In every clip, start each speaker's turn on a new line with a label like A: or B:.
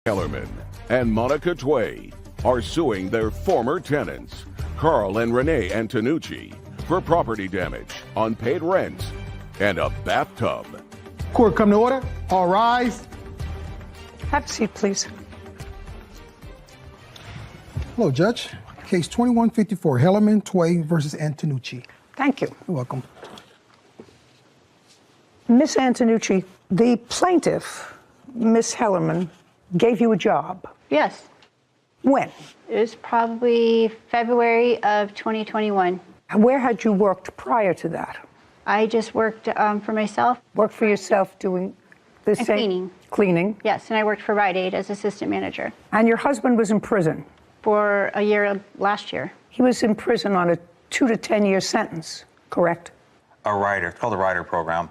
A: Kellerman and Monica Tway are suing their former tenants, Carl and Renee Antonucci, for property damage, unpaid rent, and a bathtub.
B: Court come to order. All rise.
C: Have a seat, please.
B: Hello, Judge. Case 2154, Hellerman, Tway versus Antonucci.
C: Thank you.
B: You're welcome.
C: Miss Antonucci, the plaintiff, Miss Hellerman, gave you a job.
D: Yes.
C: When?
D: It was probably February of 2021.
C: Where had you worked prior to that?
D: I just worked for myself.
C: Worked for yourself doing the same?
D: Cleaning.
C: Cleaning.
D: Yes, and I worked for Rite Aid as assistant manager.
C: And your husband was in prison?
D: For a year last year.
C: He was in prison on a 2 to 10 year sentence, correct?
E: A rider. It's called the rider program,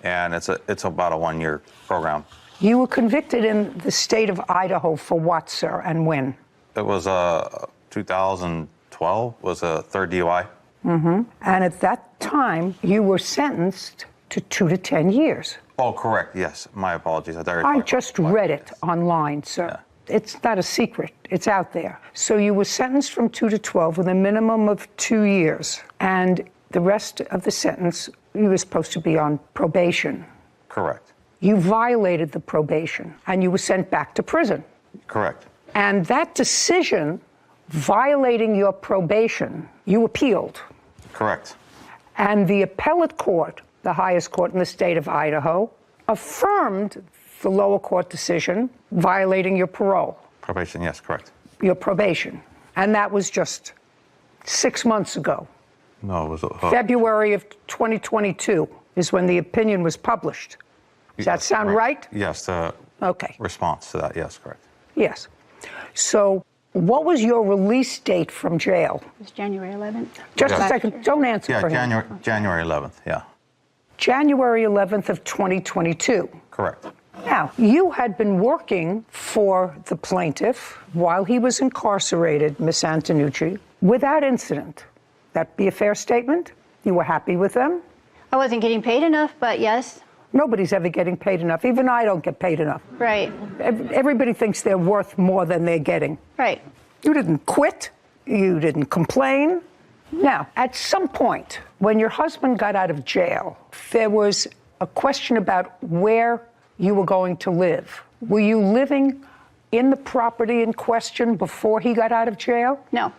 E: and it's about a 1 year program.
C: You were convicted in the state of Idaho for what, sir, and when?
E: It was 2012 was a third DUI.
C: Mm-hmm. And at that time, you were sentenced to 2 to 10 years.
E: Oh, correct. Yes. My apologies.
C: I just read it online, sir.
E: Yeah.
C: It's not a secret. It's out there. So you were sentenced from 2 to 12 with a minimum of 2 years. And the rest of the sentence, you were supposed to be on probation.
E: Correct.
C: You violated the probation and you were sent back to prison.
E: Correct.
C: And that decision, violating your probation, you appealed.
E: Correct.
C: And the appellate court, the highest court in the state of Idaho, affirmed the lower court decision violating your parole.
E: Probation, yes, correct.
C: Your probation. And that was just 6 months ago.
E: No, it was
C: February of 2022 is when the opinion was published. Does that sound right?
E: Yes, the response to that, yes, correct.
C: Yes. So what was your release date from jail?
D: It was January 11th.
C: Just a second. Don't answer for him.
E: January 11th, yeah.
C: January 11th of 2022.
E: Correct.
C: Now, you had been working for the plaintiff while he was incarcerated, Miss Antonucci, without incident. That be a fair statement? You were happy with them?
D: I wasn't getting paid enough, but yes.
C: Nobody's ever getting paid enough. Even I don't get paid enough.
D: Right.
C: Everybody thinks they're worth more than they're getting.
D: Right.
C: You didn't quit. You didn't complain. Now, at some point, when your husband got out of jail, there was a question about where you were going to live. Were you living in the property in question before he got out of jail?
D: No.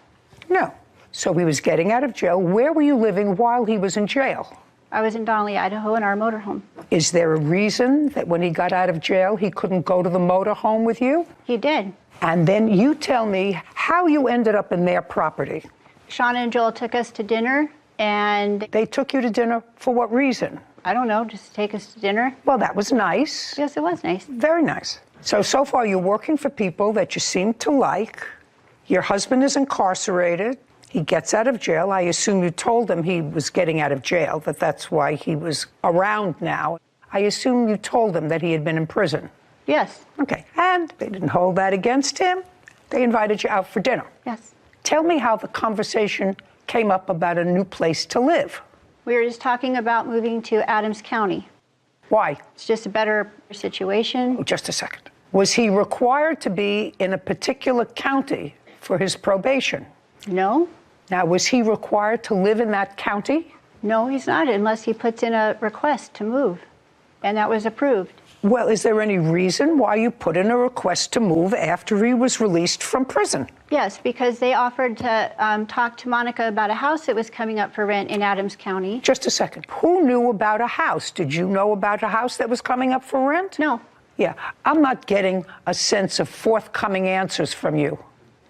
C: No. So he was getting out of jail. Where were you living while he was in jail?
D: I was in Donnelly, Idaho, in our motorhome.
C: Is there a reason that when he got out of jail, he couldn't go to the motorhome with you?
D: He did.
C: And then you tell me how you ended up in their property.
D: Shauna and Joel took us to dinner, and...
C: They took you to dinner for what reason?
D: I don't know, just to take us to dinner.
C: Well, that was nice.
D: Yes, it was nice.
C: Very nice. So far you're working for people that you seem to like. Your husband is incarcerated. He gets out of jail. I assume you told him he was getting out of jail, that that's why he was around now. I assume you told him that he had been in prison.
D: Yes.
C: Okay. And they didn't hold that against him. They invited you out for dinner.
D: Yes.
C: Tell me how the conversation came up about a new place to live.
D: We were just talking about moving to Adams County.
C: Why?
D: It's just a better situation.
C: Oh, just a second. Was he required to be in a particular county for his probation?
D: No.
C: Now, was he required to live in that county?
D: No, he's not, unless he puts in a request to move. And that was approved.
C: Well, is there any reason why you put in a request to move after he was released from prison?
D: Yes, because they offered to talk to Monica about a house that was coming up for rent in Adams County.
C: Just a second. Who knew about a house? Did you know about a house that was coming up for rent?
D: No.
C: Yeah, I'm not getting a sense of forthcoming answers from you.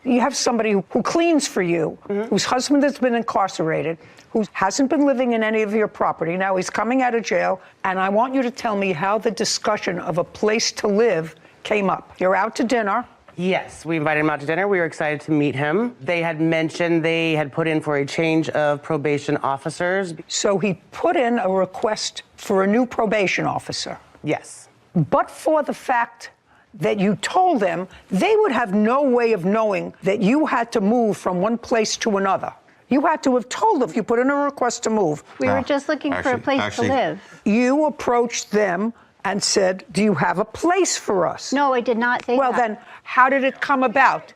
C: You have somebody who cleans for you, whose husband has been incarcerated, who hasn't been living in any of your property. Now he's coming out of jail, and I want you to tell me how the discussion of a place to live came up. You're out to dinner.
F: Yes, we invited him out to dinner. We were excited to meet him. They had mentioned they had put in for a change of probation officers.
C: So he put in a request for a new probation officer.
F: Yes.
C: But for the fact that you told them, they would have no way of knowing that you had to move from one place to another. You had to have told them if you put in a request to move.
D: We were just looking for a place to live.
C: You approached them and said, do you have a place for us?
D: No, I did not say
C: Well,
D: that.
C: then, how did it come about?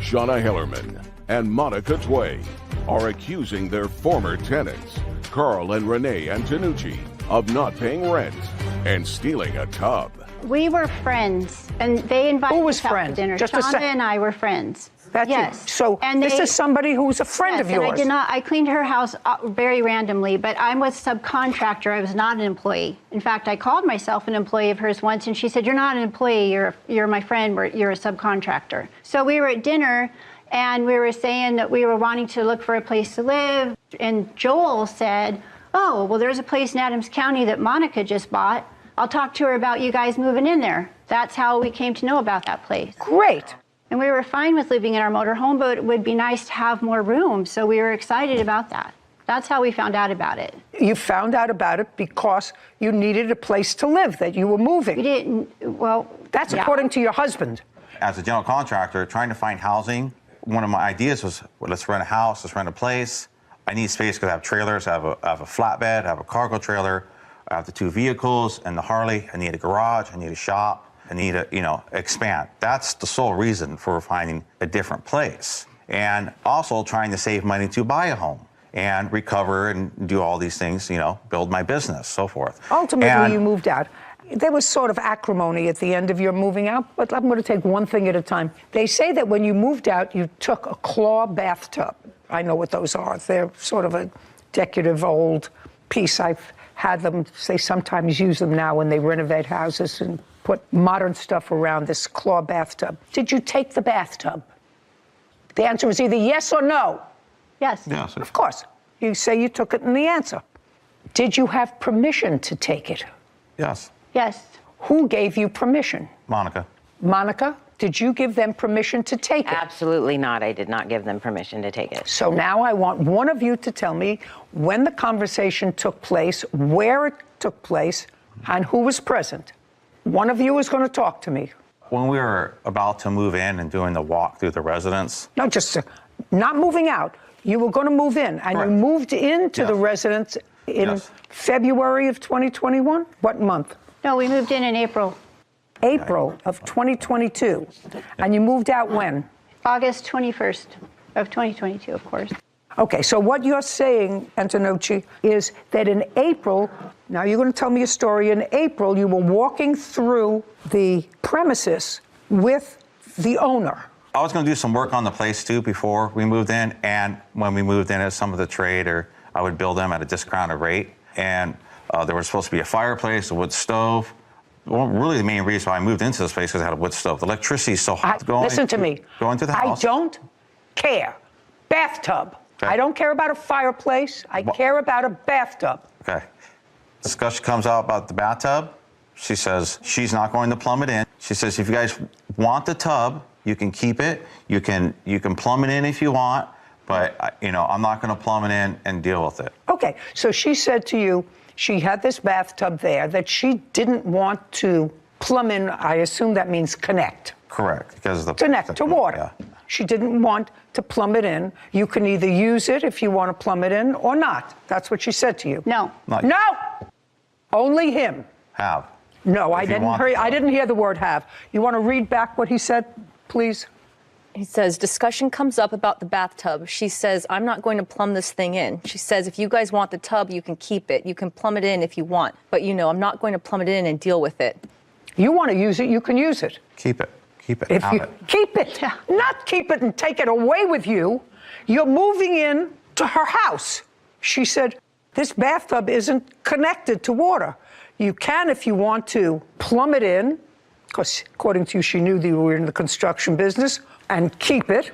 A: Shauna Hillerman and Monica Tway are accusing their former tenants, Carl and Renee Antonucci, of not paying rent and stealing a tub.
D: We were friends, and they invited
C: Who was
D: us out
C: friends?
D: to dinner.
C: Just a
D: Shauna
C: sec-
D: and I were friends.
C: That's
D: yes.
C: it. So
D: and
C: this is somebody who's a friend
D: yes,
C: of yours.
D: And I did not. I cleaned her house very randomly, but I was subcontractor. I was not an employee. In fact, I called myself an employee of hers once, and she said, "You're not an employee. You're my friend. You're a subcontractor." So we were at dinner, and we were saying that we were wanting to look for a place to live, and Joel said, "Oh, well, there's a place in Adams County that Monica just bought. I'll talk to her about you guys moving in there." That's how we came to know about that place.
C: Great.
D: And we were fine with living in our motorhome, but it would be nice to have more room. So we were excited about that. That's how we found out about it.
C: You found out about it because you needed a place to live, that you were moving.
D: We didn't, well.
C: That's
D: yeah.
C: according to your husband.
E: As a general contractor, trying to find housing, one of my ideas was, well, let's rent a house, let's rent a place. I need space because I have trailers, I have a flatbed, I have a cargo trailer, I have the 2 vehicles and the Harley. I need a garage, I need a shop. I need to, expand. That's the sole reason for finding a different place. And also trying to save money to buy a home and recover and do all these things, build my business, so forth.
C: Ultimately, you moved out. There was sort of acrimony at the end of your moving out, but I'm going to take one thing at a time. They say that when you moved out, you took a claw bathtub. I know what those are. They're sort of a decorative old piece. I've had them, they sometimes use them now when they renovate houses and put modern stuff around this claw bathtub. Did you take the bathtub? The answer is either yes or no.
D: Yes.
E: Yes.
C: Of course. You say you took it in the answer. Did you have permission to take it?
E: Yes.
D: Yes.
C: Who gave you permission?
E: Monica.
C: Monica, did you give them permission to take it?
G: Absolutely not. I did not give them permission to take it.
C: So now I want one of you to tell me when the conversation took place, where it took place, and who was present. One of you is going to talk to me.
E: When we were about to move in and doing the walk through the residence.
C: No, just not moving out. You were going to move in, and
E: Correct.
C: you moved into the
E: Yes.
C: residence in
E: Yes.
C: February of 2021? What month?
D: No, we moved in April.
C: April of 2022. And you moved out when?
D: August 21st of 2022, of course.
C: Okay, so what you're saying, Antonucci, is that in April, now you're going to tell me a story, in April you were walking through the premises with the owner.
E: I was going to do some work on the place too before we moved in, and when we moved in as some of the trade, or I would build them at a discounted rate, and there was supposed to be a fireplace, a wood stove. Well, really the main reason why I moved into this place is because I had a wood stove. The electricity is so hot.
C: Listen to me.
E: Going to the house.
C: I don't care. Bathtub.
E: Okay.
C: I don't care about a fireplace. I care about a bathtub.
E: Okay. Discussion comes out about the bathtub. She says she's not going to plumb it in. She says if you guys want the tub, you can keep it. You can plumb it in if you want, but I'm not going to plumb it in and deal with it.
C: Okay, so she said to you she had this bathtub there that she didn't want to plumb in. I assume that means connect.
E: Correct, because the
C: Connect to water.
E: Yeah.
C: She didn't want to plumb it in. You can either use it if you want to plumb it in or not. That's what she said to you.
D: No.
E: Not
C: No! Only him.
E: have.
C: No, I
E: If you
C: didn't
E: want
C: hear.
E: to.
C: I didn't hear the word have. You want to read back what he said, please?
H: He says, discussion comes up about the bathtub. She says, I'm not going to plumb this thing in. She says, if you guys want the tub, you can keep it. You can plumb it in if you want. But, I'm not going to plumb it in and deal with it.
C: You want to use it, you can use it.
E: Keep it. Keep it.
C: If
E: have
C: you
E: it.
C: keep it, not keep it and take it away with you, you're moving in to her house. She said, this bathtub isn't connected to water. You can, if you want to, plumb it in, because according to you, she knew that you were in the construction business, and keep it,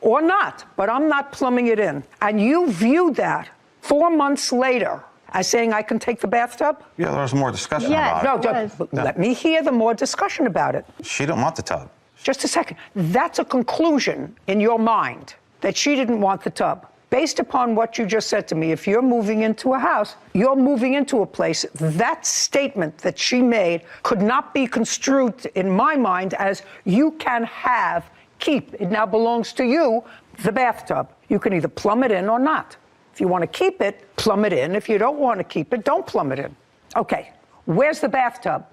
C: or not. But I'm not plumbing it in. And you viewed that 4 months later as saying, I can take the bathtub?
E: Yeah, there was more discussion
D: Yes.
E: about
C: No,
E: it.
C: let me hear the more discussion about it.
E: She didn't want the tub.
C: Just a second. That's a conclusion in your mind that she didn't want the tub. Based upon what you just said to me, if you're moving into a house, you're moving into a place, that statement that she made could not be construed in my mind as you can keep. It now belongs to you, the bathtub. You can either plumb it in or not. If you want to keep it, plumb it in. If you don't want to keep it, don't plumb it in. Okay, where's the bathtub?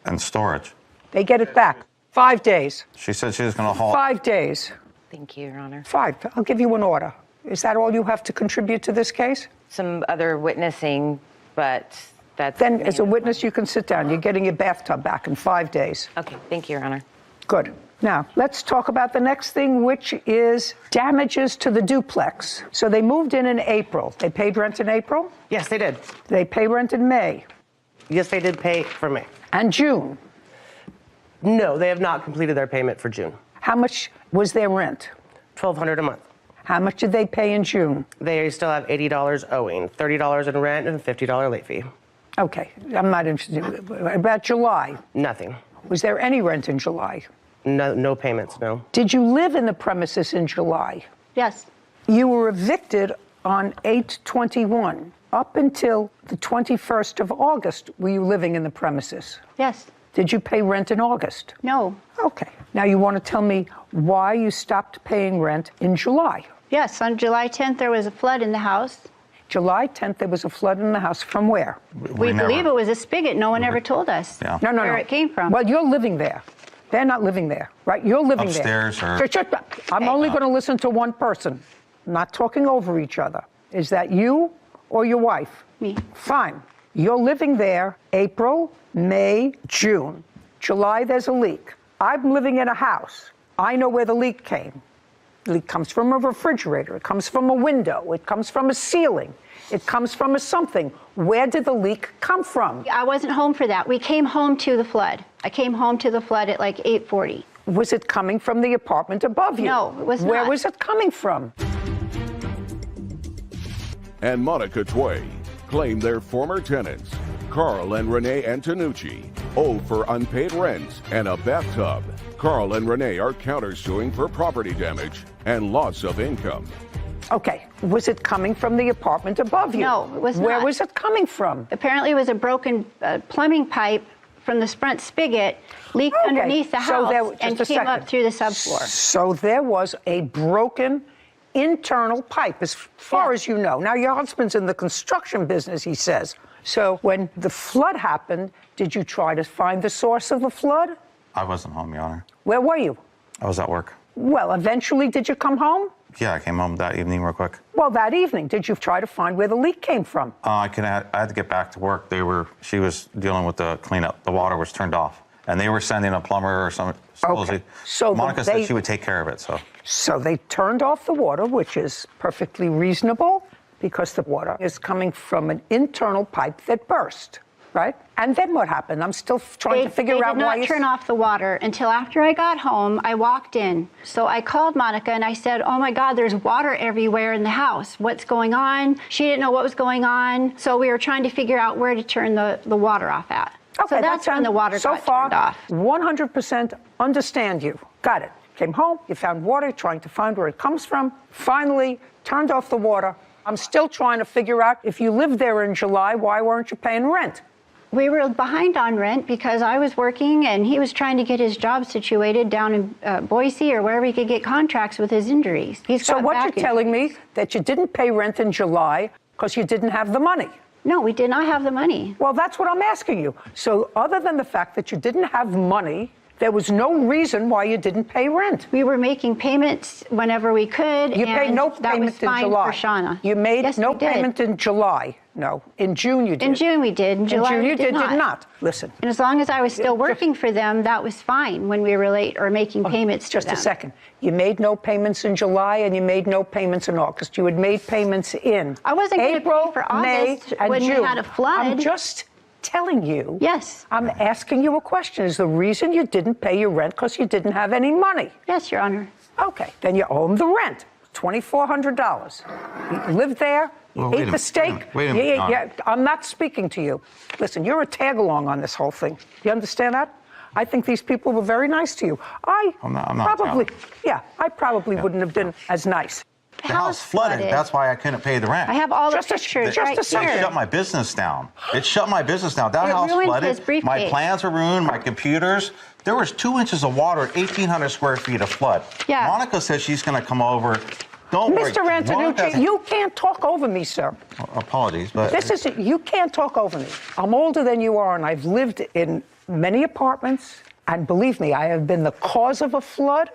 E: And storage.
C: They get it back. 5 days.
E: She said she was going to haul.
C: 5 days.
G: Thank you, Your Honor.
C: 5. I'll give you an order. Is that all you have to contribute to this case?
G: Some other witnessing, but that's...
C: Then, as a witness, you can sit down. You're getting your bathtub back in 5 days.
G: Okay, thank you, Your Honor.
C: Good. Now, let's talk about the next thing, which is damages to the duplex. So they moved in April. They paid rent in April?
F: Yes, they did.
C: They pay rent in May
F: Yes, they did pay for May.
C: and June.
F: No, they have not completed their payment for June.
C: How much was their rent?
F: $1,200 a month.
C: How much did they pay in June?
F: They still have $80 owing, $30 in rent, and a $50 late fee.
C: Okay, I'm not interested. About July,
F: Nothing.
C: was there any rent in July?
F: No payments, no.
C: Did you live in the premises in July?
D: Yes.
C: You were evicted on 8/21. Up until the 21st of August, were you living in the premises?
D: Yes.
C: Did you pay rent in August?
D: No.
C: Okay. Now you want to tell me why you stopped paying rent in July?
D: Yes. On July 10th, there was a flood in the house.
C: July 10th, there was a flood in the house. From where?
D: We believe it was a spigot. No one ever told us
E: Yeah.
C: No.
D: where it came from.
C: Well, you're living there. They're not living there, right? You're living
E: Upstairs
C: there.
E: or-
C: Shut up. I'm only going to listen to one person. I'm not talking over each other. Is that you or your wife?
D: Me.
C: Fine. You're living there April, May, June. July, there's a leak. I'm living in a house. I know where the leak came. The leak comes from a refrigerator. It comes from a window. It comes from a ceiling. It comes from a something. Where did the leak come from?
D: I wasn't home for that. We came home to the flood. I came home to the flood at like 8:40.
C: Was it coming from the apartment above you?
D: No, it was
C: Where
D: not.
C: was it coming from?
A: And Monica Tway claim their former tenants, Carl and Renee Antonucci, owe for unpaid rent and a bathtub. Carl and Renee are countersuing for property damage and loss of income.
C: Okay, was it coming from the apartment above you?
D: No, it was
C: Where
D: not.
C: was it coming from?
D: Apparently, it was a broken plumbing pipe from the front spigot leaked
C: Okay,
D: underneath the
C: so
D: house
C: there-
D: and
C: just a
D: came up
C: second.
D: through the subfloor.
C: So there was a broken internal pipe, as far
D: Yeah.
C: as you know. Now, your husband's in the construction business, he says. So when the flood happened, did you try to find the source of the flood?
E: I wasn't home, Your Honor.
C: Where were you?
E: I was at work.
C: Well, eventually, did you come home?
E: Yeah, I came home that evening real quick.
C: Well, that evening, did you try to find where the leak came from?
E: I had to get back to work. She was dealing with the cleanup. The water was turned off, and they were sending a plumber or some. Supposedly.
C: So
E: Monica said she would take care of it.
C: So they turned off the water, which is perfectly reasonable because the water is coming from an internal pipe that burst, right? And then what happened? I'm still trying to figure out why
D: They did not turn off the water until after I got home. I walked in. So I called Monica and I said, oh my God, there's water everywhere in the house. What's going on? She didn't know what was going on. So we were trying to figure out where to turn the water off at.
C: Okay,
D: so that's when the water
C: so
D: got
C: far,
D: turned off.
C: 100% understand you. Got it. Came home, you found water, trying to find where it comes from. Finally, turned off the water. I'm still trying to figure out if you lived there in July, why weren't you paying rent?
D: We were behind on rent because I was working and he was trying to get his job situated down in Boise or wherever he could get contracts with his injuries.
C: So what you're telling me, that you didn't pay rent in July because you didn't have the money?
D: No, we did not have the money.
C: Well, that's what I'm asking you. So other than the fact that you didn't have money, there was no reason why you didn't pay rent.
D: We were making payments whenever we could.
C: You paid no
D: that
C: payment
D: was
C: in
D: fine
C: July.
D: For Shauna.
C: You made
D: yes,
C: no
D: we did.
C: payment in July. No, in June you did.
D: In June we did. In July
C: June
D: we
C: you
D: did
C: did not. Listen.
D: And as long as I was still working for them, that was fine when we were late or making payments to
C: Just
D: them.
C: a second. You made no payments in July and you made no payments in August. You had made payments in
D: I wasn't gonna pay
C: April,
D: for
C: May,
D: August
C: and
D: when we
C: June.
D: had a flood.
C: I'm just telling you.
D: Yes.
C: I'm asking you a question. Is the reason you didn't pay your rent because you didn't have any money?
D: Yes, Your Honor.
C: Okay, then you owe them the rent, $2,400. You lived there, you
E: Well, wait
C: ate
E: a
C: the steak.
E: minute, wait a minute,
C: Yeah, I'm not speaking to you. Listen, you're a tag-along on this whole thing. You understand that? I think these people were very nice to you.
E: I'm not
C: probably, I probably wouldn't have been as nice.
E: The house flooded. That's why I couldn't pay the rent.
D: I have all the
C: Just a-
D: pictures
C: just
D: right
C: a second.
E: It
D: here.
E: shut my business down. It shut my business down. That
D: It
E: house
D: ruined
E: flooded.
D: his briefcase.
E: My plans were ruined. My computers. There was 2 inches of water, 1,800 square feet of flood.
D: Yeah.
E: Monica says she's going to come over Don't worry.
C: Mr. Antonucci, you can't talk over me, sir.
E: Apologies, but
C: You can't talk over me. I'm older than you are, and I've lived in many apartments, and believe me, I have been the cause of a flood,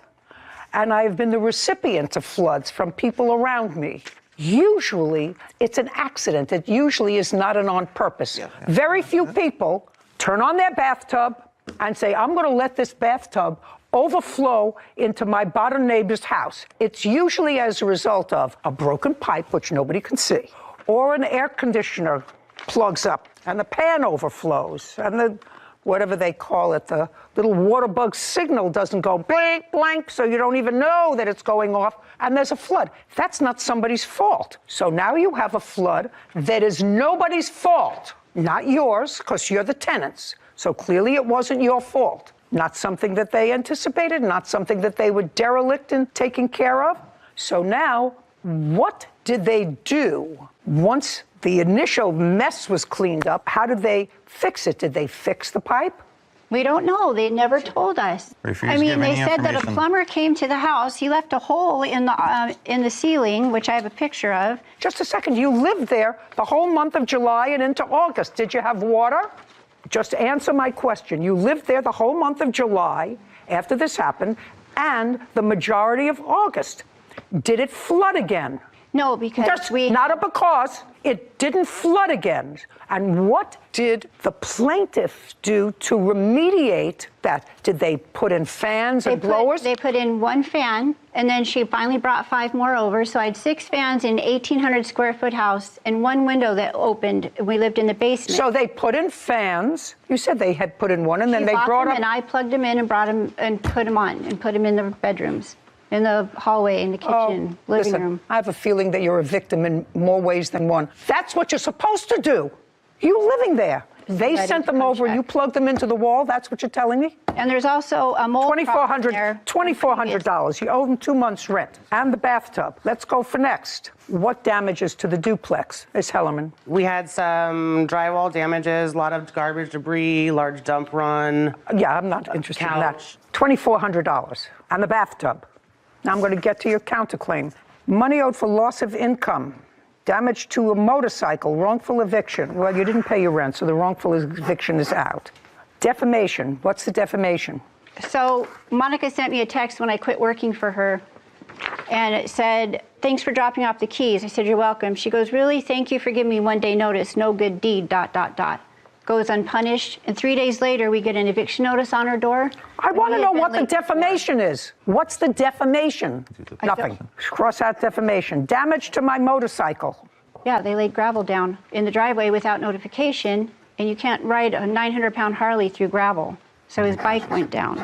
C: and I have been the recipient of floods from people around me. Usually, it's an accident. It usually is not an on purpose. Very few people turn on their bathtub and say, I'm going to let this bathtub overflow into my bottom neighbor's house. It's usually as a result of a broken pipe, which nobody can see, or an air conditioner plugs up and the pan overflows and the, whatever they call it, the little water bug signal doesn't go blank, blank, so you don't even know that it's going off, and there's a flood. That's not somebody's fault. So now you have a flood that is nobody's fault, not yours, because you're the tenants. So clearly it wasn't your fault. Not something that they anticipated, not something that they were derelict in taking care of. So now, what did they do once the initial mess was cleaned up? How did they fix it? Did they fix the pipe?
D: We don't know. They never told us.
E: Refuse
D: I
E: to
D: mean,
E: give
D: they
E: any
D: said that a
E: information.
D: plumber came to the house. He left a hole in the ceiling, which I have a picture of.
C: Just a second, you lived there the whole month of July and into August. Did you have water? Just answer my question. You lived there the whole month of July after this happened and the majority of August. Did it flood again?
D: No, because
C: Just not a because. It didn't flood again. And what did the plaintiff do to remediate that? Did they put in fans and blowers?
D: They put in one fan, and then she finally brought 5 more over. So I had 6 fans in an 1,800 square foot house and 1 window that opened. We lived in the basement.
C: So they put in fans. You said they had put in one, and then
D: She
C: they
D: bought
C: brought
D: them,
C: up.
D: and I plugged them in and brought them and put them on and put them in the bedrooms, in the hallway, in the kitchen, living
C: Listen,
D: room.
C: I have a feeling that you're a victim in more ways than one. That's what you're supposed to do. You living there. They
D: Ready
C: sent
D: to
C: them over,
D: contract.
C: you plugged them into the wall. That's what you're telling me?
D: And there's also a mold problem there.
C: $2,400. You owe them 2 months' rent. And the bathtub. Let's go for next. What damages to the duplex, Ms. Hellerman?
F: We had some drywall damages, a lot of garbage debris, large dump run.
C: Yeah, I'm not interested in that.
F: Couch.
C: $2,400. And the bathtub. Now I'm going to get to your counterclaim. Money owed for loss of income. Damage to a motorcycle, wrongful eviction. Well, you didn't pay your rent, so the wrongful eviction is out. Defamation. What's the defamation?
D: So Monica sent me a text when I quit working for her, and it said, thanks for dropping off the keys. I said, you're welcome. She goes, really? Thank you for giving me 1 day notice. No good deed, ... Goes unpunished. And 3 days later, we get an eviction notice on her door.
C: I want to know what the defamation is. What's the defamation? Nothing. Cross out defamation. Damage to my motorcycle.
D: Yeah, they laid gravel down in the driveway without notification, and you can't ride a 900-pound Harley through gravel. So his bike went down.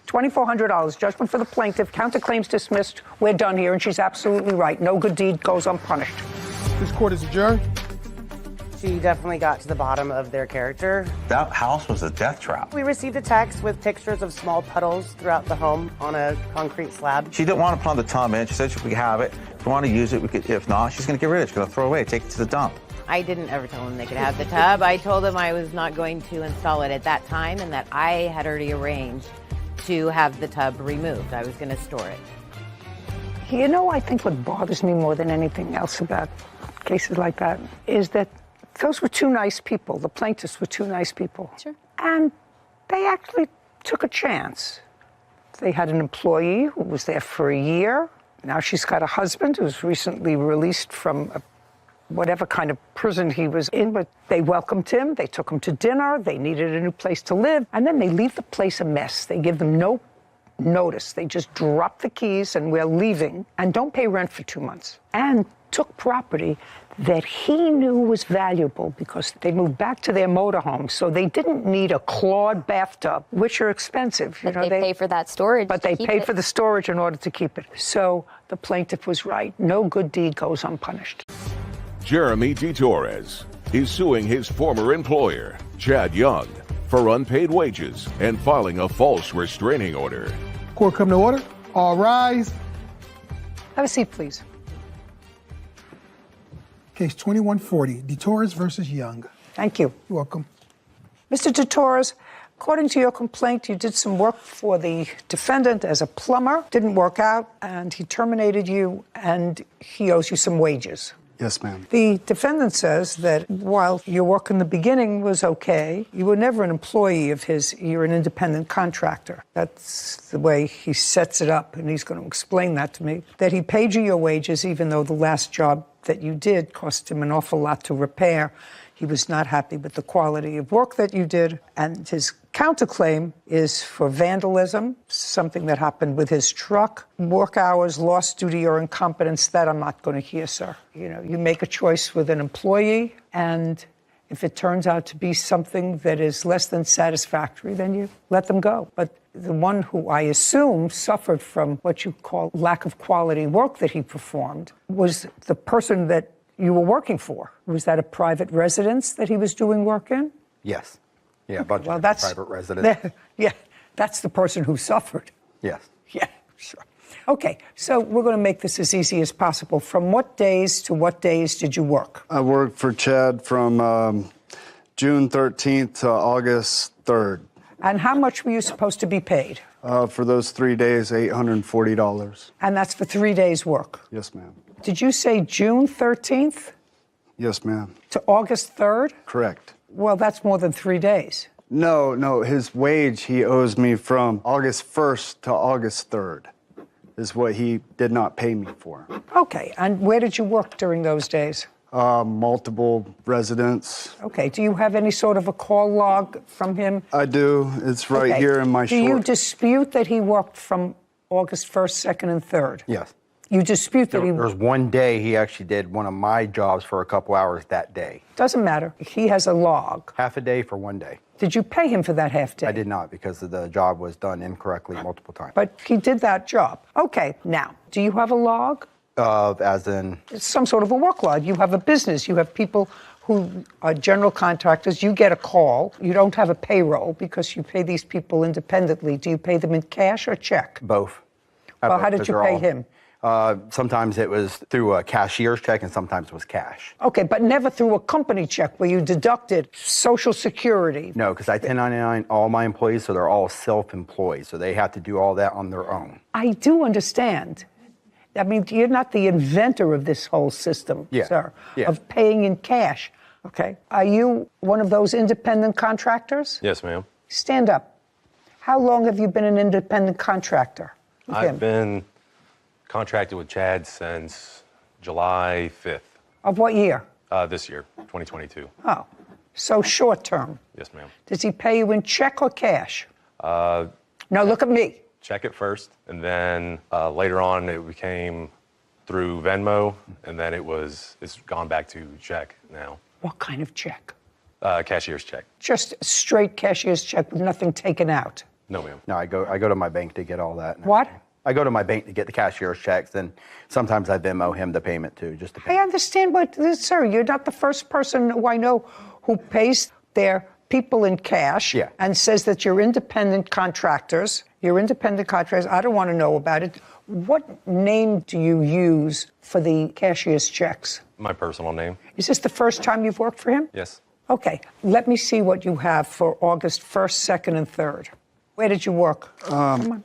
C: $2,400. Judgment for the plaintiff. Counterclaims dismissed. We're done here, and she's absolutely right. No good deed goes unpunished.
B: This court is adjourned.
F: She definitely got to the bottom of their character.
E: that house was a death trap.
F: We received a text with pictures of small puddles throughout the home on a concrete slab.
E: She didn't want to plumb the tub in. She said we could have it. If we want to use it, we could. If not, she's going to get rid of it. She's going to throw it away, take it to the dump.
G: I didn't ever tell them they could have the tub. I told them I was not going to install it at that time and that I had already arranged to have the tub removed. I was going to store it.
C: You know, I think what bothers me more than anything else about cases like that is that those were 2 nice people. The plaintiffs were 2 nice people.
H: Sure.
C: And they actually took a chance. They had an employee who was there for a year. Now she's got a husband who's recently released from whatever kind of prison he was in, but they welcomed him, they took him to dinner, they needed a new place to live, and then they leave the place a mess. They give them no notice. They just drop the keys and we're leaving and don't pay rent for 2 months. And took property that he knew was valuable because they moved back to their motorhome, so they didn't need a clawed bathtub, which are expensive.
H: But they pay for that storage.
C: But
H: to
C: they
H: keep
C: pay
H: it.
C: for the storage in order to keep it. So the plaintiff was right. No good deed goes unpunished.
A: Jeremy DeTorres is suing his former employer, Chad Young, for unpaid wages and filing a false restraining order.
B: Court come to order. All rise.
C: Have a seat, please.
B: Case 2140, DeTorres versus Young.
C: Thank you.
B: You're welcome.
C: Mr. DeTorres, According to your complaint, you did some work for the defendant as a plumber, didn't work out, and he terminated you, and he owes you some wages.
I: Yes, ma'am.
C: The defendant says that while your work in the beginning was okay, you were never an employee of his, you're an independent contractor. That's the way he sets it up, and he's going to explain that to me. That he paid you your wages even though the last job that you did cost him an awful lot to repair. He was not happy with the quality of work that you did, and his counterclaim is for vandalism, something that happened with his truck, work hours lost due to your incompetence. That I'm not going to hear, sir. You know, you make a choice with an employee, and if it turns out to be something that is less than satisfactory, then you let them go. But the one who I assume suffered from what you call lack of quality work that he performed was the person that you were working for. Was that a private residence that he was doing work in?
J: Yes. Yeah, a bunch
C: Well,
J: of
C: that's
J: private residents.
C: Yeah, that's the person who suffered.
J: Yes.
C: Yeah, sure. Okay, so we're going to make this as easy as possible. From what days to what days did you work?
I: I worked for Chad from June 13th to August 3rd.
C: And how much were you supposed to be paid?
I: For those 3 days, $840.
C: And that's for 3 days' work.
I: Yes, ma'am.
C: Did you say June 13th
I: Yes, ma'am.
C: to August 3rd?
I: Correct.
C: Well, that's more than 3 days.
I: No, his wage he owes me from August 1st to August 3rd is what he did not pay me for.
C: Okay, and where did you work during those days?
I: Multiple residents.
C: Okay, do you have any sort of a call log from him?
I: I do. It's right
C: Okay.
I: here in my
C: Do you
I: short.
C: dispute that he worked from August 1st, 2nd, and 3rd?
J: Yes.
C: You dispute that
J: There was one day he actually did one of my jobs for a couple hours that day.
C: Doesn't matter. He has a log.
J: Half a day for one day.
C: Did you pay him for that half day?
J: I did not because the job was done incorrectly multiple times.
C: But he did that job. Okay, now, do you have a log?
J: As in,
C: It's some sort of a work log. You have a business. You have people who are general contractors. You get a call. You don't have a payroll because you pay these people independently. Do you pay them in cash or check?
J: both.
C: Well, how did you pay him?
J: Sometimes it was through a cashier's check and sometimes it was cash.
C: Okay, but never through a company check where you deducted Social Security.
J: No, because I 1099 all my employees, so they're all self-employed, so they have to do all that on their own.
C: I do understand. I mean, you're not the inventor of this whole system, sir, of paying in cash. Okay. Are you one of those independent contractors?
K: Yes, ma'am.
C: Stand up. How long have you been an independent contractor? with him?
K: I've been contracted with Chad since July 5th.
C: Of what year?
K: This year, 2022.
C: Oh, so short term.
K: Yes, ma'am.
C: Does he pay you in check or cash? No, look at me.
K: Check it first, and then later on it became through Venmo, and then it's gone back to check now.
C: What kind of check?
K: Cashier's check.
C: Just a straight cashier's check with nothing taken out.
K: No, ma'am.
J: No, I go to my bank to get all that.
C: What?
J: I go to my bank to get the cashier's checks, and sometimes I Venmo him the payment too, just to pay.
C: I understand, but sir, you're not the first person who I know who pays their people in cash and says that you're independent contractors. You're independent contractors. I don't want to know about it. What name do you use for the cashier's checks?
K: My personal name.
C: Is this the first time you've worked for him?
K: Yes.
C: Okay, let me see what you have for August 1st, 2nd, and 3rd. Where did you work? Come on.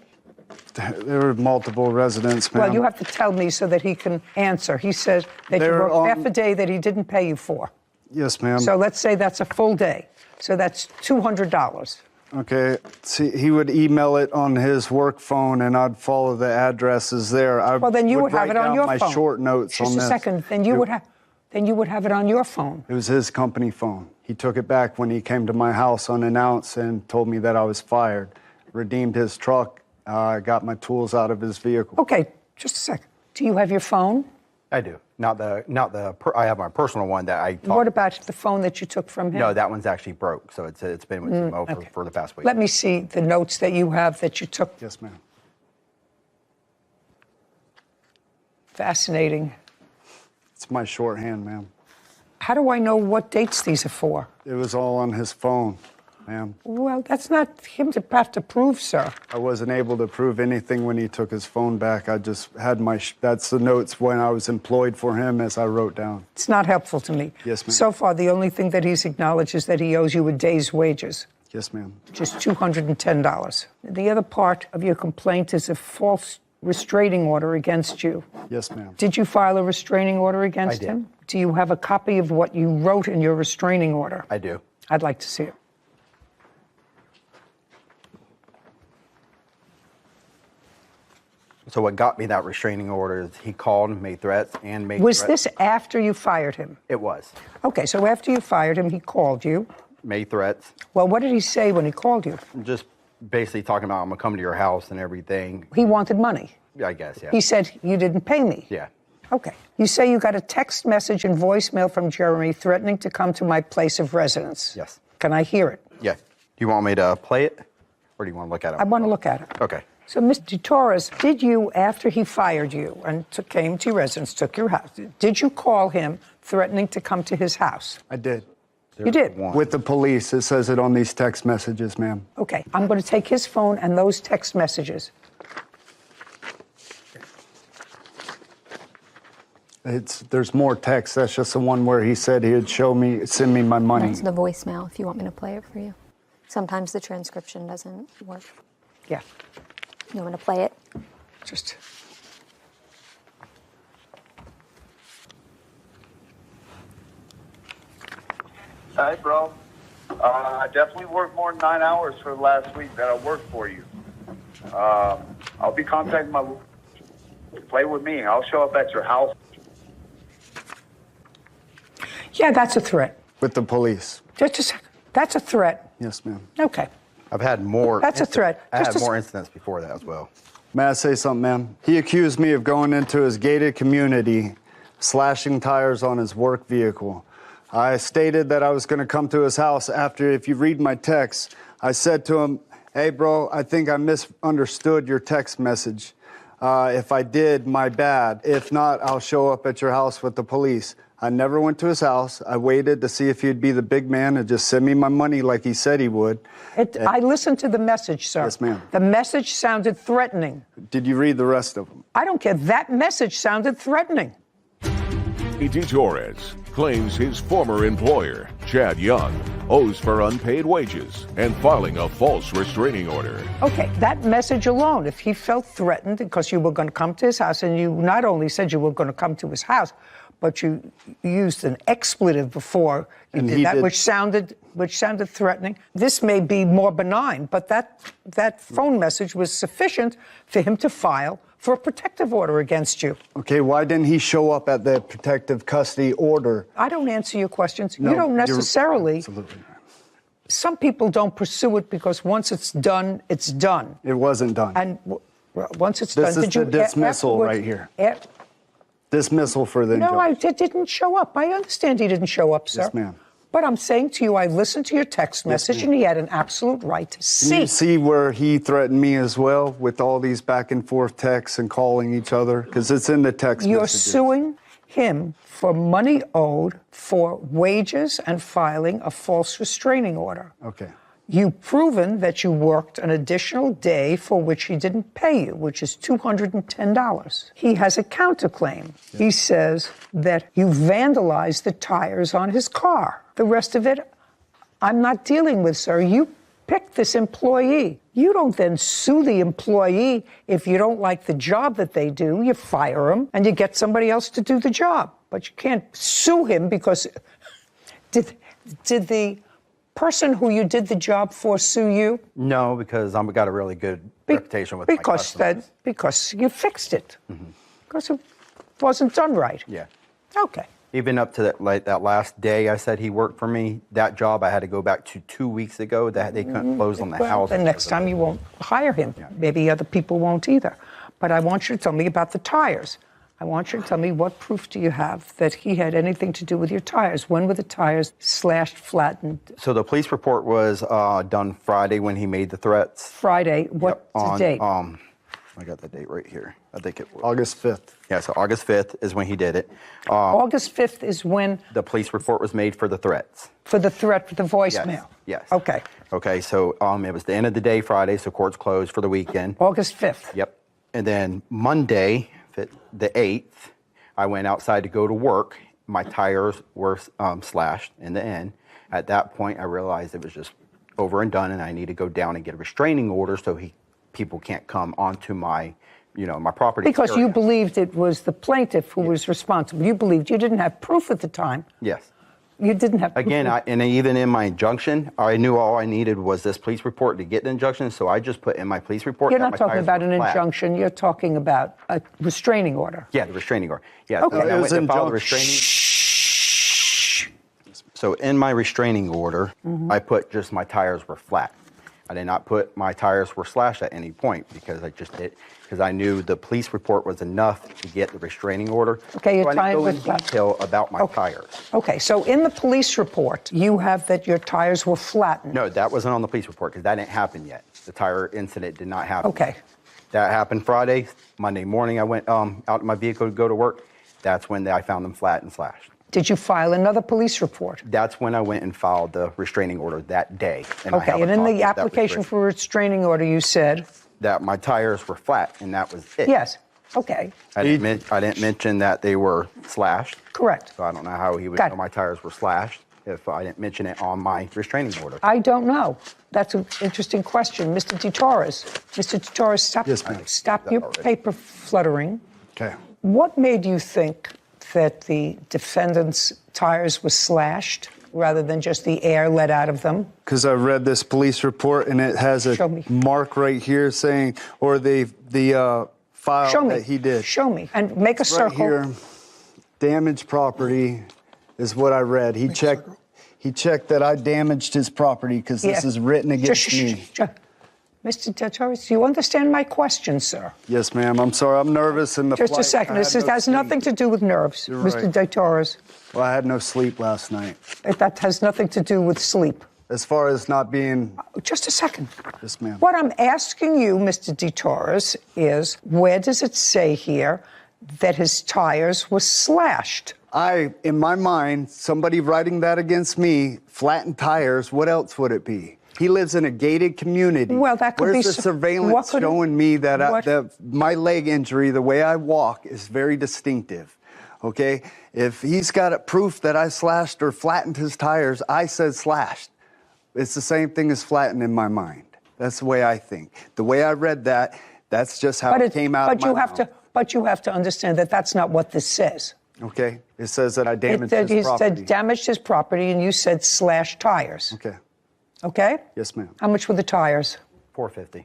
I: There were multiple residents, ma'am.
C: Well, you have to tell me so that he can answer. He says that you
I: They're
C: worked half a day that he didn't pay you for.
I: Yes, ma'am.
C: So let's say that's a full day. So that's $200.
I: Okay. See, he would email it on his work phone, and I'd follow the addresses there.
C: Well, then you would have it on your
I: my
C: phone.
I: short notes
C: Just
I: on
C: a
I: this.
C: second. Then you would have it on your phone.
I: It was his company phone. He took it back when he came to my house unannounced and told me that I was fired. Redeemed his truck. Got my tools out of his vehicle.
C: Okay, just a second. Do you have your phone?
J: I do. I have my personal one that I talk.
C: What about the phone that you took from him?
J: No, that one's actually broke, so it's been with Mo
C: okay.
J: for the past week.
C: Let me see the notes that you have that you took.
I: Yes, ma'am.
C: Fascinating.
I: It's my shorthand, ma'am.
C: How do I know what dates these are for?
I: It was all on his phone, ma'am.
C: Well, that's not him to have to prove, sir.
I: I wasn't able to prove anything when he took his phone back. I just had that's the notes when I was employed for him as I wrote down.
C: It's not helpful to me.
I: Yes, ma'am.
C: So far, the only thing that he's acknowledged is that he owes you a day's wages.
I: Yes, ma'am.
C: which is $210. The other part of your complaint is a false restraining order against you.
I: Yes, ma'am.
C: Did you file a restraining order against
J: did.
C: him? Do you have a copy of what you wrote in your restraining order?
J: I do.
C: I'd like to see it.
J: So what got me that restraining order is he called and made threats and made
C: Was
J: threats.
C: this after you fired him?
J: It was.
C: Okay, so after you fired him, he called you.
J: Made threats.
C: Well, what did he say when he called you?
J: Just basically talking about I'm going to come to your house and everything.
C: He wanted money.
J: I guess, yeah.
C: He said, you didn't pay me.
J: Yeah.
C: Okay. You say you got a text message and voicemail from Jeremy threatening to come to my place of residence.
J: Yes.
C: Can I hear it?
J: Yeah. Do you want me to play it or do you want to look at it?
C: I want to look at it.
J: Okay.
C: So, Mr. Torres, did you, after he fired you and came to your residence, took your house, did you call him threatening to come to his house?
I: I did.
C: You did?
I: With the police. It says it on these text messages, ma'am.
C: Okay. I'm going to take his phone and those text messages.
I: There's more text. That's just the one where he said he'd send me my money.
L: That's the voicemail if you want me to play it for you. Sometimes the transcription doesn't work.
C: Yeah.
L: You want me to play it?
C: Just.
M: Hey, bro. I definitely worked more than 9 hours for the last week that I worked for you. I'll be contacting my... Play with me. I'll show up at your house.
C: Yeah, that's a threat.
I: With the police.
C: Just a second. That's a threat.
I: Yes, ma'am.
C: Okay.
J: I've had more.
C: That's a threat.
J: I
C: Just
J: had
C: a
J: more incidents before that as well.
I: May I say something, ma'am? He accused me of going into his gated community, slashing tires on his work vehicle. I stated that I was going to come to his house after, if you read my text, I said to him, hey, bro, I think I misunderstood your text message. If I did, my bad. If not, I'll show up at your house with the police. I never went to his house. I waited to see if he'd be the big man and just send me my money like he said he would.
C: I listened to the message, sir.
I: Yes, ma'am.
C: The message sounded threatening.
I: Did you read the rest of them?
C: I don't care. That message sounded threatening.
A: E.T. Torres claims his former employer, Chad Young, owes for unpaid wages and filing a false restraining order.
C: Okay, that message alone, if he felt threatened because you were going to come to his house, and you not only said you were going to come to his house, but you used an expletive before you did that, which sounded threatening. This may be more benign, but that phone message was sufficient for him to file for a protective order against you.
I: Okay, why didn't he show up at the protective custody order?
C: I don't answer your questions.
I: No,
C: you don't necessarily.
I: Absolutely.
C: Some people don't pursue it because once it's done, it's done.
I: It wasn't done.
C: And once it's
I: This
C: done,
I: is the dismissal right here. Dismissal for the
C: No, I didn't show up. I understand he didn't show up, sir.
I: Yes, ma'am.
C: But I'm saying to you, I listened to your text message, and he had an absolute right to see.
I: Can you see where he threatened me as well with all these back and forth texts and calling each other? Because it's in the text
C: You're
I: messages.
C: suing him for money owed for wages and filing a false restraining order.
I: Okay.
C: You've proven that you worked an additional day for which he didn't pay you, which is $210. He has a counterclaim. Yeah. He says that you vandalized the tires on his car. The rest of it, I'm not dealing with, sir. You picked this employee. You don't then sue the employee if you don't like the job that they do. You fire them and you get somebody else to do the job. But you can't sue him because did the person who you did the job for sue you?
J: No, because I've got a really good reputation with my customers.
C: Because you fixed it. Mm-hmm. Because it wasn't done right.
J: Yeah.
C: Okay.
J: Even up to that last day I said he worked for me, that job I had to go back to 2 weeks ago. That they couldn't close on the house.
C: The next time you won't hire him. Yeah. Maybe other people won't either. But I want you to tell me about the tires. I want you to tell me what proof do you have that he had anything to do with your tires? When were the tires slashed, flattened?
J: So the police report was done Friday when he made the threats.
C: Friday. What's the date?
J: I got the date right here. I think it was
I: August 5th.
J: Yeah, so August 5th is when he did it.
C: August 5th is when
J: the police report was made for the threats.
C: For the threat, for the voicemail?
J: Yes.
C: Okay.
J: Okay, so it was the end of the day Friday, so court's closed for the weekend.
C: August 5th.
J: Yep. And then Monday, the 8th, I went outside to go to work. My tires were slashed in the end. At that point, I realized it was just over and done, and I need to go down and get a restraining order so people can't come onto my, my property.
C: Because
J: area.
C: you believed it was the plaintiff who was responsible. You believed you didn't have proof at the time.
J: Yes.
C: You didn't have proof.
J: Again, and even in my injunction, I knew all I needed was this police report to get the injunction, so I just put in my police report.
C: You're
J: that
C: not
J: my
C: talking
J: tires
C: about
J: were
C: an
J: flat.
C: injunction. You're talking about a restraining order.
J: Yeah, the restraining order. Yeah,
C: Okay.
J: so I
C: It
J: went
C: was
J: and filed the
C: injunction.
J: restraining. So in my restraining order, I put just my tires were flat. I did not put my tires were slashed at any point because I knew the police report was enough to get the restraining order.
C: Okay, your
J: so I
C: tires
J: didn't go
C: were
J: in
C: flat.
J: detail about my tires.
C: Okay, so in the police report, you have that your tires were flattened.
J: No, that wasn't on the police report because that didn't happen yet. The tire incident did not happen.
C: Okay.
J: That happened Friday. Monday morning, I went out in my vehicle to go to work. That's when I found them flat and slashed.
C: Did you file another police report?
J: That's when I went and filed the restraining order that day. And I have
C: Okay,
J: a
C: and in
J: copy
C: the
J: of that
C: application for a restraining order, you said?
J: that my tires were flat, and that was it.
C: Yes, okay.
J: I didn't mention that they were slashed.
C: Correct.
J: So I don't know how he would
C: Got
J: know
C: it.
J: my tires were slashed if I didn't mention it on my restraining order.
C: I don't know. That's an interesting question. Mr. DeTorres. Mr. DeTorres, stop your paper fluttering.
I: Okay.
C: What made you think that the defendant's tires were slashed rather than just the air let out of them?
I: Because I read this police report and it has a mark right here saying, or the file
C: Show me.
I: that he did.
C: Show me. And make a
I: Right
C: circle.
I: here, damaged property is what I read. He checked that I damaged his property because this
C: Yeah.
I: is written against me.
C: Mr. DeTorres, do you understand my question, sir?
I: Yes, ma'am. I'm sorry. I'm nervous in the
C: Just a
I: flight.
C: second.
I: I
C: This
I: had no
C: has
I: sleep.
C: nothing to do with nerves,
I: You're
C: Mr.
I: right.
C: DeTorres.
I: Well, I had no sleep last night.
C: That has nothing to do with sleep.
I: As far as not being...
C: Just a second.
I: Yes, ma'am.
C: What I'm asking you, Mr. DeTorres, is where does it say here that his tires were slashed?
I: In my mind, somebody writing that against me, flattened tires, what else would it be? He lives in a gated community.
C: Well, that could be
I: Where's the
C: what
I: surveillance
C: could it-
I: showing me that,
C: what-
I: that my leg injury, the way I walk, is very distinctive? Okay? If he's got proof that I slashed or flattened his tires, I said slashed. It's the same thing as flattened in my mind. That's the way I think. The way I read that, that's just how it came out of my mouth.
C: But you have to understand that that's not what this says.
I: Okay? It says that I damaged
C: He
I: his property.
C: said damaged his property, and you said slashed tires.
I: Okay.
C: Okay?
I: Yes, ma'am.
C: How much were the tires?
J: $450.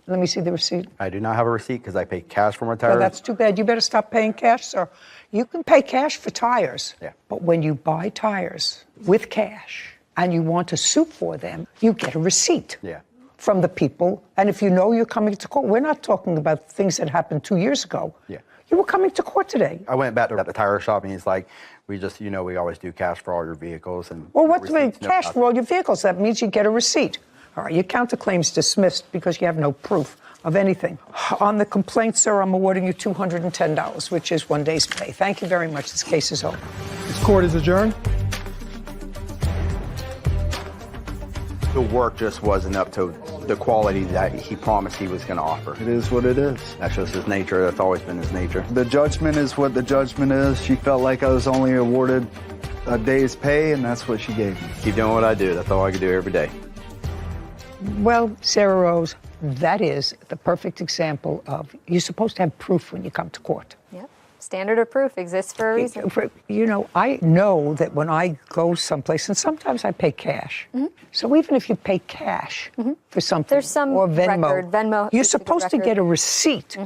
C: Let me see the receipt.
J: I do not have a receipt because I pay cash for my
C: Well,
J: tires.
C: that's too bad. You better stop paying cash, sir. You can pay cash for tires.
J: Yeah.
C: But when you buy tires with cash and you want to sue for them, you get a receipt.
J: Yeah.
C: From the people. And if you know you're coming to court, we're not talking about things that happened 2 years ago.
J: Yeah.
C: You were coming to court today.
J: I went back to the tire shop and he's like, we always do cash for all your vehicles. And
C: Well, what's the
J: receipts, no
C: cash
J: nothing.
C: for all your vehicles? That means you get a receipt. All right, your counterclaim's dismissed because you have no proof of anything. On the complaint, sir, I'm awarding you $210, which is 1 day's pay. Thank you very much. This case is over.
B: This court is adjourned.
J: The work just wasn't up to the quality that he promised he was going to offer.
I: It is what it is.
J: That's just his nature. That's always been his nature.
I: The judgment is what the judgment is. She felt like I was only awarded a day's pay, and that's what she gave me.
J: Keep doing what I do. That's all I can do every day.
C: Well, Sarah Rose, that is the perfect example of you're supposed to have proof when you come to court.
L: Yep. Standard of proof exists for a reason.
C: You know, I know that when I go someplace, and sometimes I pay cash. So even if you pay cash for something,
L: There's some
C: or Venmo,
L: record. Venmo
C: you're
L: is a good
C: supposed to
L: record.
C: get a receipt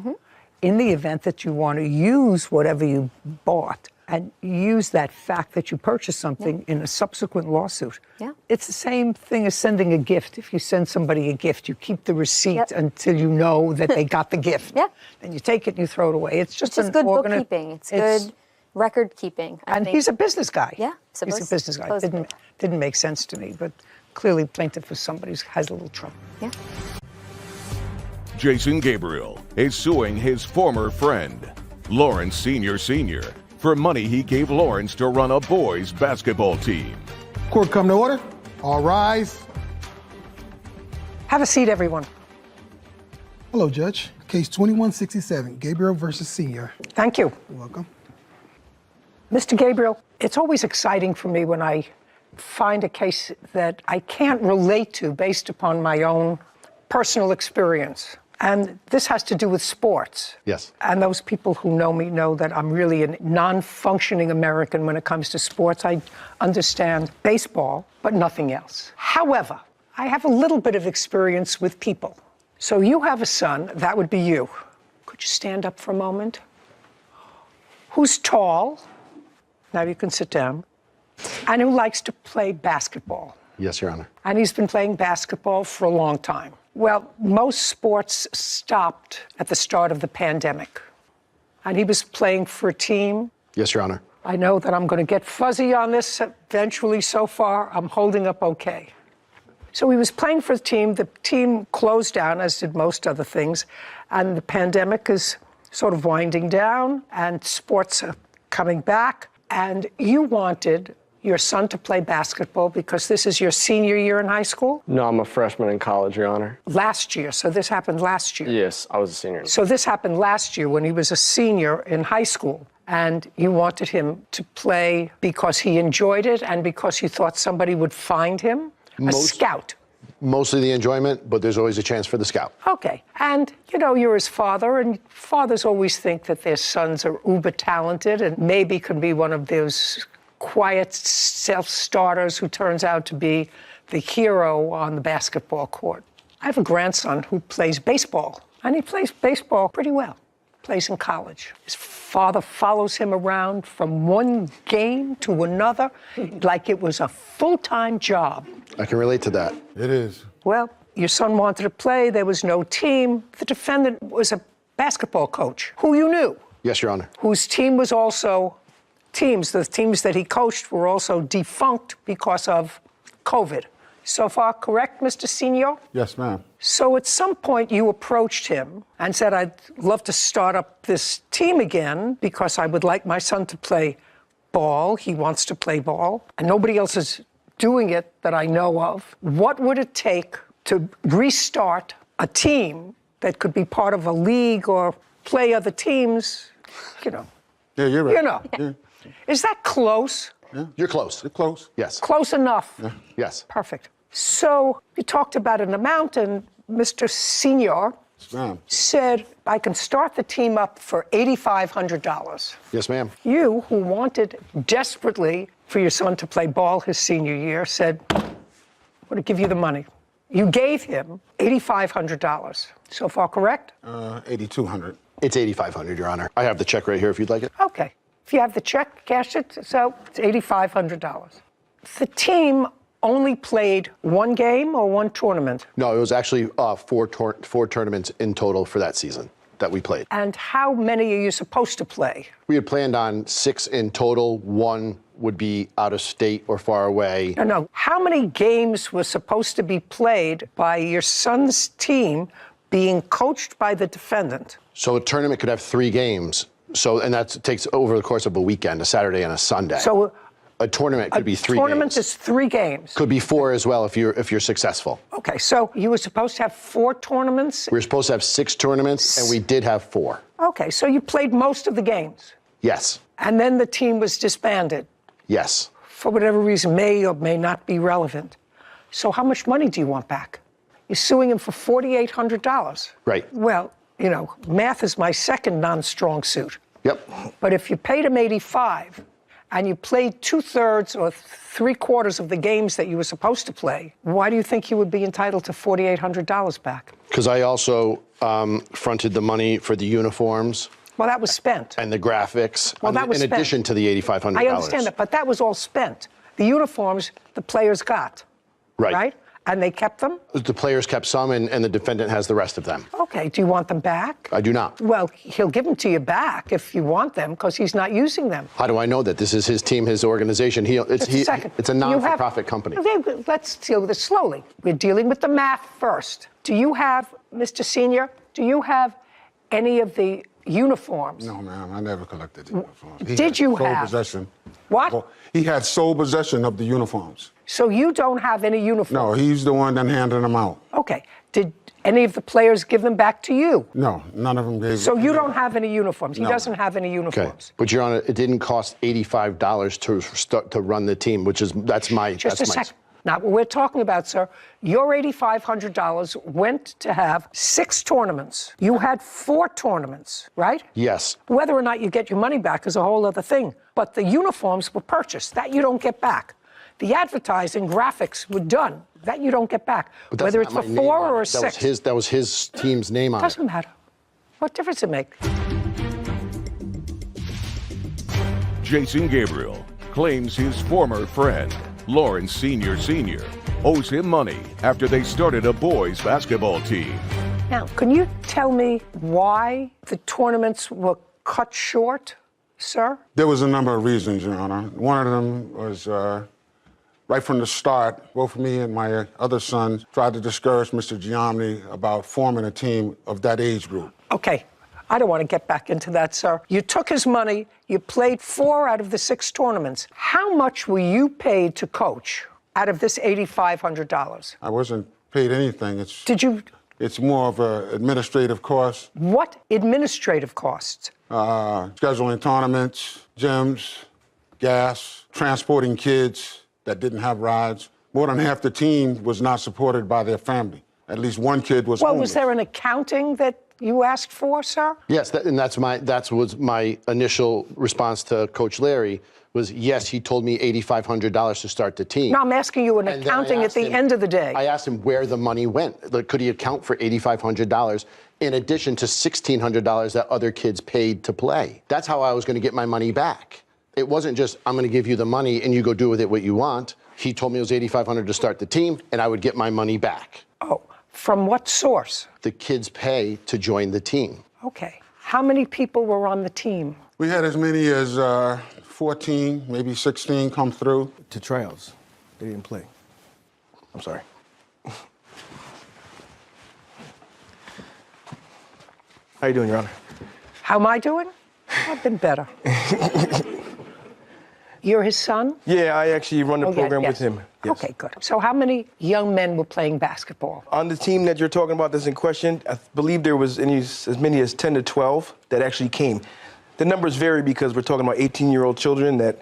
C: in the event that you want to use whatever you bought and use that fact that you purchased something in a subsequent lawsuit.
L: Yeah.
C: It's the same thing as sending a gift. If you send somebody a gift, you keep the receipt
L: Yep.
C: until you know that they got the gift.
L: Yeah.
C: Then you take it and you throw it away. It's just
L: It's
C: an
L: good
C: organi-
L: bookkeeping. It's good record keeping. I
C: And
L: think.
C: he's a business guy.
L: Yeah,
C: He's a business guy.
L: supposedly.
C: Didn't make sense to me, but clearly plaintiff is somebody who has a little trouble.
L: Yeah.
A: Jason Gabriel is suing his former friend, Lawrence Sr., for money he gave Lawrence to run a boys' basketball team.
B: Court come to order. All rise.
C: Have a seat, everyone.
B: Hello, Judge. Case 2167, Gabriel versus Senior.
C: Thank you.
B: You're welcome.
C: Mr. Gabriel, it's always exciting for me when I find a case that I can't relate to based upon my own personal experience. And this has to do with sports.
N: Yes.
C: And those people who know me know that I'm really a non-functioning American when it comes to sports. I understand baseball, but nothing else. However, I have a little bit of experience with people. So you have a son, that would be you. Could you stand up for a moment? Who's tall, now you can sit down, and who likes to play basketball.
N: Yes, Your Honor.
C: And he's been playing basketball for a long time. Well, most sports stopped at the start of the pandemic. And he was playing for a team.
N: Yes, Your Honor.
C: I know that I'm going to get fuzzy on this eventually. So far, I'm holding up okay. So he was playing for the team. The team closed down, as did most other things. And the pandemic is sort of winding down, and sports are coming back. And you wanted your son to play basketball because this is your senior year in high school?
O: No, I'm a freshman in college, Your Honor.
C: Last year, so this happened last year?
O: Yes, I was a senior.
C: So this happened last year when he was a senior in high school, and you wanted him to play because he enjoyed it and because you thought somebody would find him? A scout?
N: Mostly the enjoyment, but there's always a chance for the scout.
C: Okay, and you know, you're his father, and fathers always think that their sons are uber talented and maybe can be one of those quiet self-starters who turns out to be the hero on the basketball court. I have a grandson who plays baseball, and he plays baseball pretty well. Plays in college. His father follows him around from one game to another like it was a full-time job.
N: I can relate to that.
P: It is.
C: Well, your son wanted to play. There was no team. The defendant was a basketball coach who you knew.
N: Yes, Your Honor.
C: Whose team was also the teams that he coached were also defunct because of COVID. So far, correct, Mr. Senior?
P: Yes, ma'am.
C: So at some point you approached him and said, I'd love to start up this team again because I would like my son to play ball. He wants to play ball, and nobody else is doing it that I know of. What would it take to restart a team that could be part of a league or play other teams? You know.
P: Yeah, you're right.
C: You know.
P: Yeah.
C: Is that close?
P: Yeah.
N: You're close.
P: You're close.
N: Yes.
C: Close enough.
P: Yeah.
N: Yes.
C: Perfect. So you talked about an amount, and Mr. Senior said, I can start the team up for $8,500.
N: Yes, ma'am.
C: You, who wanted desperately for your son to play ball his senior year, said, I'm going to give you the money. You gave him $8,500. So far, correct?
P: $8,200.
N: It's $8,500, Your Honor. I have the check right here if you'd like it.
C: Okay. If you have the check, cash it. So it's $8,500. The team only played one game or one tournament?
N: No, it was actually four tournaments in total for that season that we played.
C: And how many are you supposed to play?
N: We had planned on 6 in total. 1 would be out of state or far away.
C: No. How many games were supposed to be played by your son's team being coached by the defendant?
N: So a tournament could have 3 games. And that takes over the course of a weekend, a Saturday and a Sunday.
C: So
N: a tournament could be 3 games.
C: A tournament is 3 games.
N: Could be 4 as well if you're successful.
C: Okay, so you were supposed to have 4 tournaments?
N: We were supposed to have 6 tournaments, and we did have 4.
C: Okay, so you played most of the games?
N: Yes.
C: And then the team was disbanded?
N: Yes.
C: For whatever reason, may or may not be relevant. So how much money do you want back? You're suing him for $4,800.
N: Right.
C: Well, you know, math is my second non-strong suit.
N: Yep.
C: But if you paid him $85 and you played 2/3 or 3/4 of the games that you were supposed to play, why do you think you would be entitled to $4,800 back?
N: Because I also fronted the money for the uniforms.
C: Well, that was spent.
N: And the graphics.
C: Well, that was
N: in
C: spent.
N: addition to the $8,500.
C: I understand that, but that was all spent. The uniforms, the players got. Right? And they kept them?
N: The players kept some, and the defendant has the rest of them.
C: Okay, do you want them back?
N: I do not.
C: Well, he'll give them to you back if you want them, because he's not using them.
N: How do I know that? This is his team, his organization. It's a non-for-profit company.
C: Okay, let's deal with it slowly. We're dealing with the math first. Do you have, Mr. Senior, do you have any of the uniforms?
P: No, ma'am, I never collected the uniforms.
C: Did you
P: sole
C: have?
P: Possession.
C: What?
P: Well, he had sole possession of the uniforms.
C: So you don't have any uniforms?
P: No, he's the one that handed them out.
C: Okay. Did any of the players give them back to you?
P: No, none of them gave.
C: So you don't have any uniforms. He
P: No.
C: doesn't have any
N: Okay,
C: uniforms.
N: but Your Honor, it didn't cost $85 to run the team, that's my.
C: Just a second. Not what we're talking about, sir. Your $8,500 went to have 6 tournaments. You had 4 tournaments, right?
N: Yes.
C: Whether or not you get your money back is a whole other thing. But the uniforms were purchased. That you don't get back. The advertising graphics were done. That you don't get back.
N: But that's
C: Whether it's
N: not
C: for
N: my name
C: 4
N: on
C: or
N: it.
C: a 6.
N: That was his team's name on it.
C: Doesn't matter. What difference does it make?
A: Jason Gabriel claims his former friend, Lawrence Sr. owes him money after they started a boys' basketball team.
C: Now, can you tell me why the tournaments were cut short, sir?
P: There was a number of reasons, Your Honor. One of them was right from the start, both me and my other son tried to discourage Mr. Giamni about forming a team of that age group.
C: Okay, I don't want to get back into that, sir. You took his money, you played 4 out of the 6 tournaments. How much were you paid to coach out of this $8,500?
P: I wasn't paid anything.
C: Did you?
P: It's more of an administrative cost.
C: What administrative costs?
P: Scheduling tournaments, gyms, gas, transporting kids that didn't have rides. More than half the team was not supported by their family. At least one kid was
C: Well,
P: homeless.
C: was there an accounting that you asked for, sir?
N: Yes, that was my initial response to Coach Larry. Was yes, he told me $8,500 to start the team.
C: No, I'm asking you an
N: And then I
C: accounting at
N: asked
C: the
N: him-
C: end of the day.
N: I asked him where the money went. Like, could he account for $8,500 in addition to $1,600 that other kids paid to play? That's how I was going to get my money back. It wasn't just, I'm going to give you the money and you go do with it what you want. He told me it was $8,500 to start the team and I would get my money back.
C: Oh, from what source?
N: The kids pay to join the team.
C: Okay. How many people were on the team?
P: We had as many as 14, maybe 16 come through.
Q: To tryouts. They didn't play. I'm sorry. How you doing, Your Honor?
C: How am I doing? I've been better. You're his son?
Q: Yeah, I actually run the program with him. Yes.
C: Okay, good. So how many young men were playing basketball?
Q: On the team that you're talking about that's in question, I believe there was as many as 10 to 12 that actually came. The numbers vary because we're talking about 18-year-old children that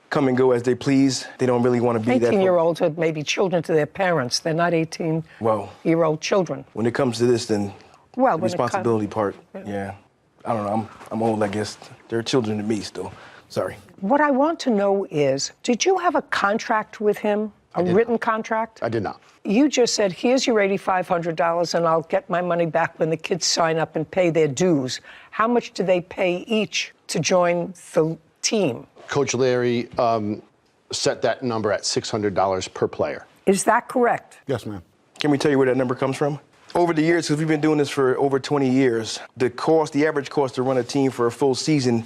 Q: come and go as they please. They don't really want to be that.
C: 18-year-olds are maybe children to their parents. They're not 18-year-old children.
Q: When it comes to this, then
C: Well,
Q: the
C: when it
Q: responsibility part, yeah. I don't know. I'm old, I guess. They're children to me still. Sorry.
C: What I want to know is, did you have a contract with him, a written contract?
N: I did not.
C: You just said, here's your $8,500 and I'll get my money back when the kids sign up and pay their dues. How much do they pay each to join the team?
N: Coach Larry set that number at $600 per player.
C: Is that correct?
P: Yes, ma'am.
Q: Can we tell you where that number comes from? Over the years, because we've been doing this for over 20 years, the average cost to run a team for a full season,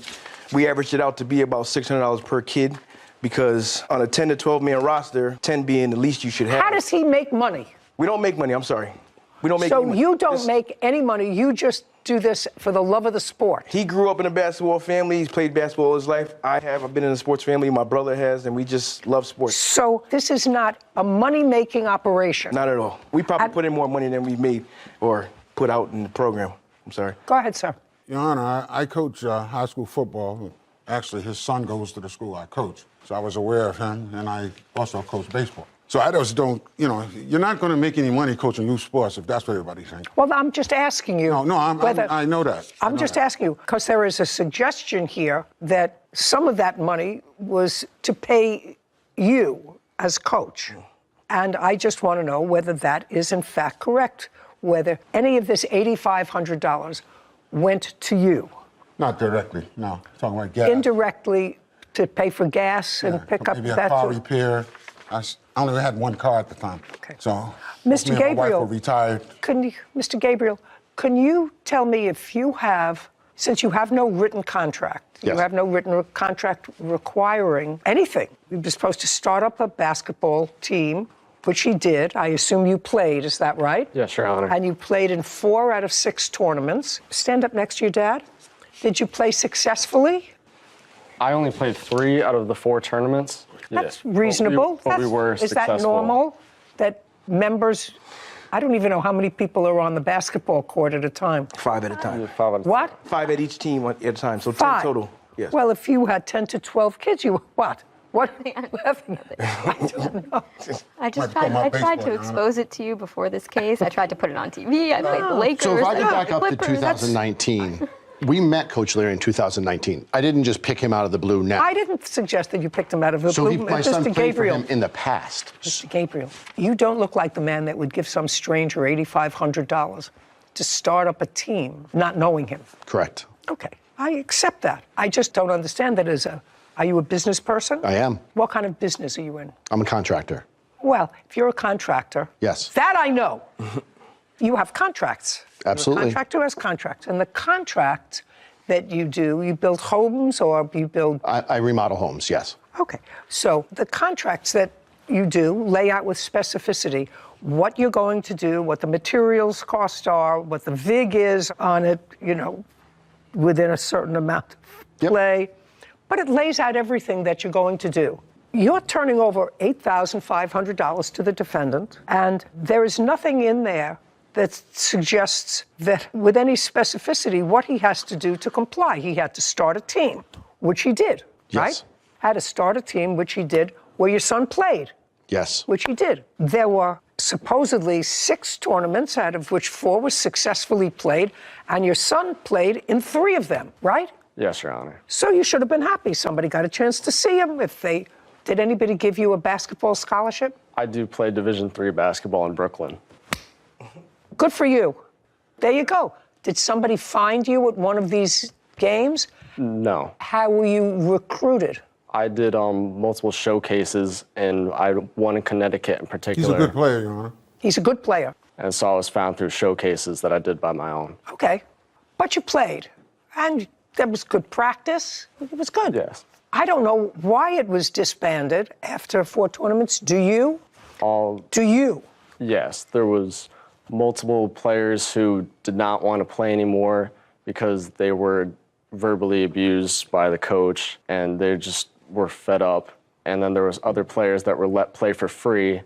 Q: we averaged it out to be about $600 per kid, because on a 10 to 12 man roster, 10 being the least you should have.
C: How does he make money?
Q: We don't make money, I'm sorry. We don't make any money.
C: So you don't make any money, you just do this for the love of the sport?
Q: He grew up in a basketball family, he's played basketball all his life. I've been in a sports family, my brother has, and we just love sports.
C: So this is not a money-making operation?
Q: Not at all. We probably put in more money than we've made or put out in the program. I'm sorry.
C: Go ahead, sir.
P: Your Honor, I coach high school football. Actually, his son goes to the school I coach. So I was aware of him, and I also coach baseball. So I just don't, you're not going to make any money coaching youth sports if that's what everybody's saying.
C: Well, I'm just asking you.
P: No, I know that.
C: I'm just asking you, because there is a suggestion here that some of that money was to pay you as coach. And I just want to know whether that is in fact correct, whether any of this $8,500 went to you.
P: Not directly, no. Talking about gas.
C: Indirectly to pay for gas and pick up
P: maybe a
C: that.
P: car repair. I only had one car at the time.
C: Okay.
P: So
C: Mr.
P: me and
C: Gabriel,
P: my wife were retired.
C: Mr. Gabriel, can you tell me if you have, since you have no written contract,
N: Yes.
C: you have no written contract requiring anything, you were supposed to start up a basketball team, which he did. I assume you played, is that right?
O: Yes, Your Honor.
C: And you played in 4 out of 6 tournaments. Stand up next to your dad. Did you play successfully?
O: I only played 3 out of the 4 tournaments.
C: That's reasonable.
O: But we were
C: Is
O: successful.
C: that normal that members I don't even know how many people are on the basketball court at a time.
Q: 5 at a time.
C: What?
Q: 5 at each team at a time, so 10
C: 5
Q: total. Yes.
C: Well, if you had 10 to 12 kids, you what? What are you laughing at? I don't know.
L: I tried to expose it to you before this case. I tried to put it on TV. I played the Lakers.
N: So if I could back
L: the
N: up to
L: Clippers.
N: 2019, we met Coach Leary in 2019. I didn't just pick him out of the blue now.
C: I didn't suggest that you picked him out of the
N: So
C: blue.
N: my son
C: Mr.
N: played
C: Gabriel.
N: for him in the past.
C: Mr. Gabriel, you don't look like the man that would give some stranger $8,500 to start up a team, not knowing him.
N: Correct.
C: Okay, I accept that. I just don't understand that are you a business person?
N: I am.
C: What kind of business are you in?
N: I'm a contractor.
C: Well, if you're a contractor,
N: Yes.
C: that I know. You have contracts.
N: Absolutely.
C: You're a contractor has contracts. And the contract that you do, you build homes or you build...
N: I remodel homes, yes.
C: Okay, so the contracts that you do lay out with specificity what you're going to do, what the materials cost are, what the VIG is on it, within a certain amount of play. But it lays out everything that you're going to do. You're turning over $8,500 to the defendant, and there is nothing in there that suggests that with any specificity what he has to do to comply. He had to start a team, which he did, right? Had to start a team, which he did, where your son played.
N: Yes.
C: Which he did. There were supposedly 6 tournaments, out of which 4 were successfully played, and your son played in 3 of them, right?
O: Yes, Your Honor.
C: So you should have been happy. Somebody got a chance to see him. Did anybody give you a basketball scholarship?
O: I do play Division III basketball in Brooklyn.
C: Good for you. There you go. Did somebody find you at one of these games?
O: No.
C: How were you recruited?
O: I did multiple showcases, and I won in Connecticut in particular.
P: He's a good player, Your Honor.
C: He's a good player.
O: And so I was found through showcases that I did by my own.
C: Okay. But you played. And there was good practice. It was good.
O: Yes.
C: I don't know why it was disbanded after 4 tournaments. Do you? Do you?
O: Yes. There was multiple players who did not want to play anymore because they were verbally abused by the coach, and they just were fed up. And then there was other players that were let play for free,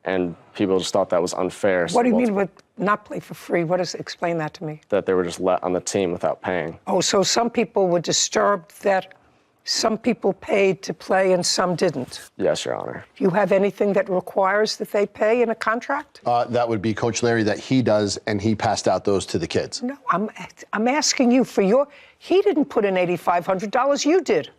O: and people just thought that was unfair.
C: What do you mean with not play for free? Explain that to me.
O: That they were just let on the team without paying.
C: Oh, so some people were disturbed that some people paid to play and some didn't.
O: Yes, Your Honor.
C: Do you have anything that requires that they pay in a contract?
N: That would be Coach Leary that he does, and he passed out those to the kids.
C: No, I'm asking you for your... He didn't put in $8,500, you did.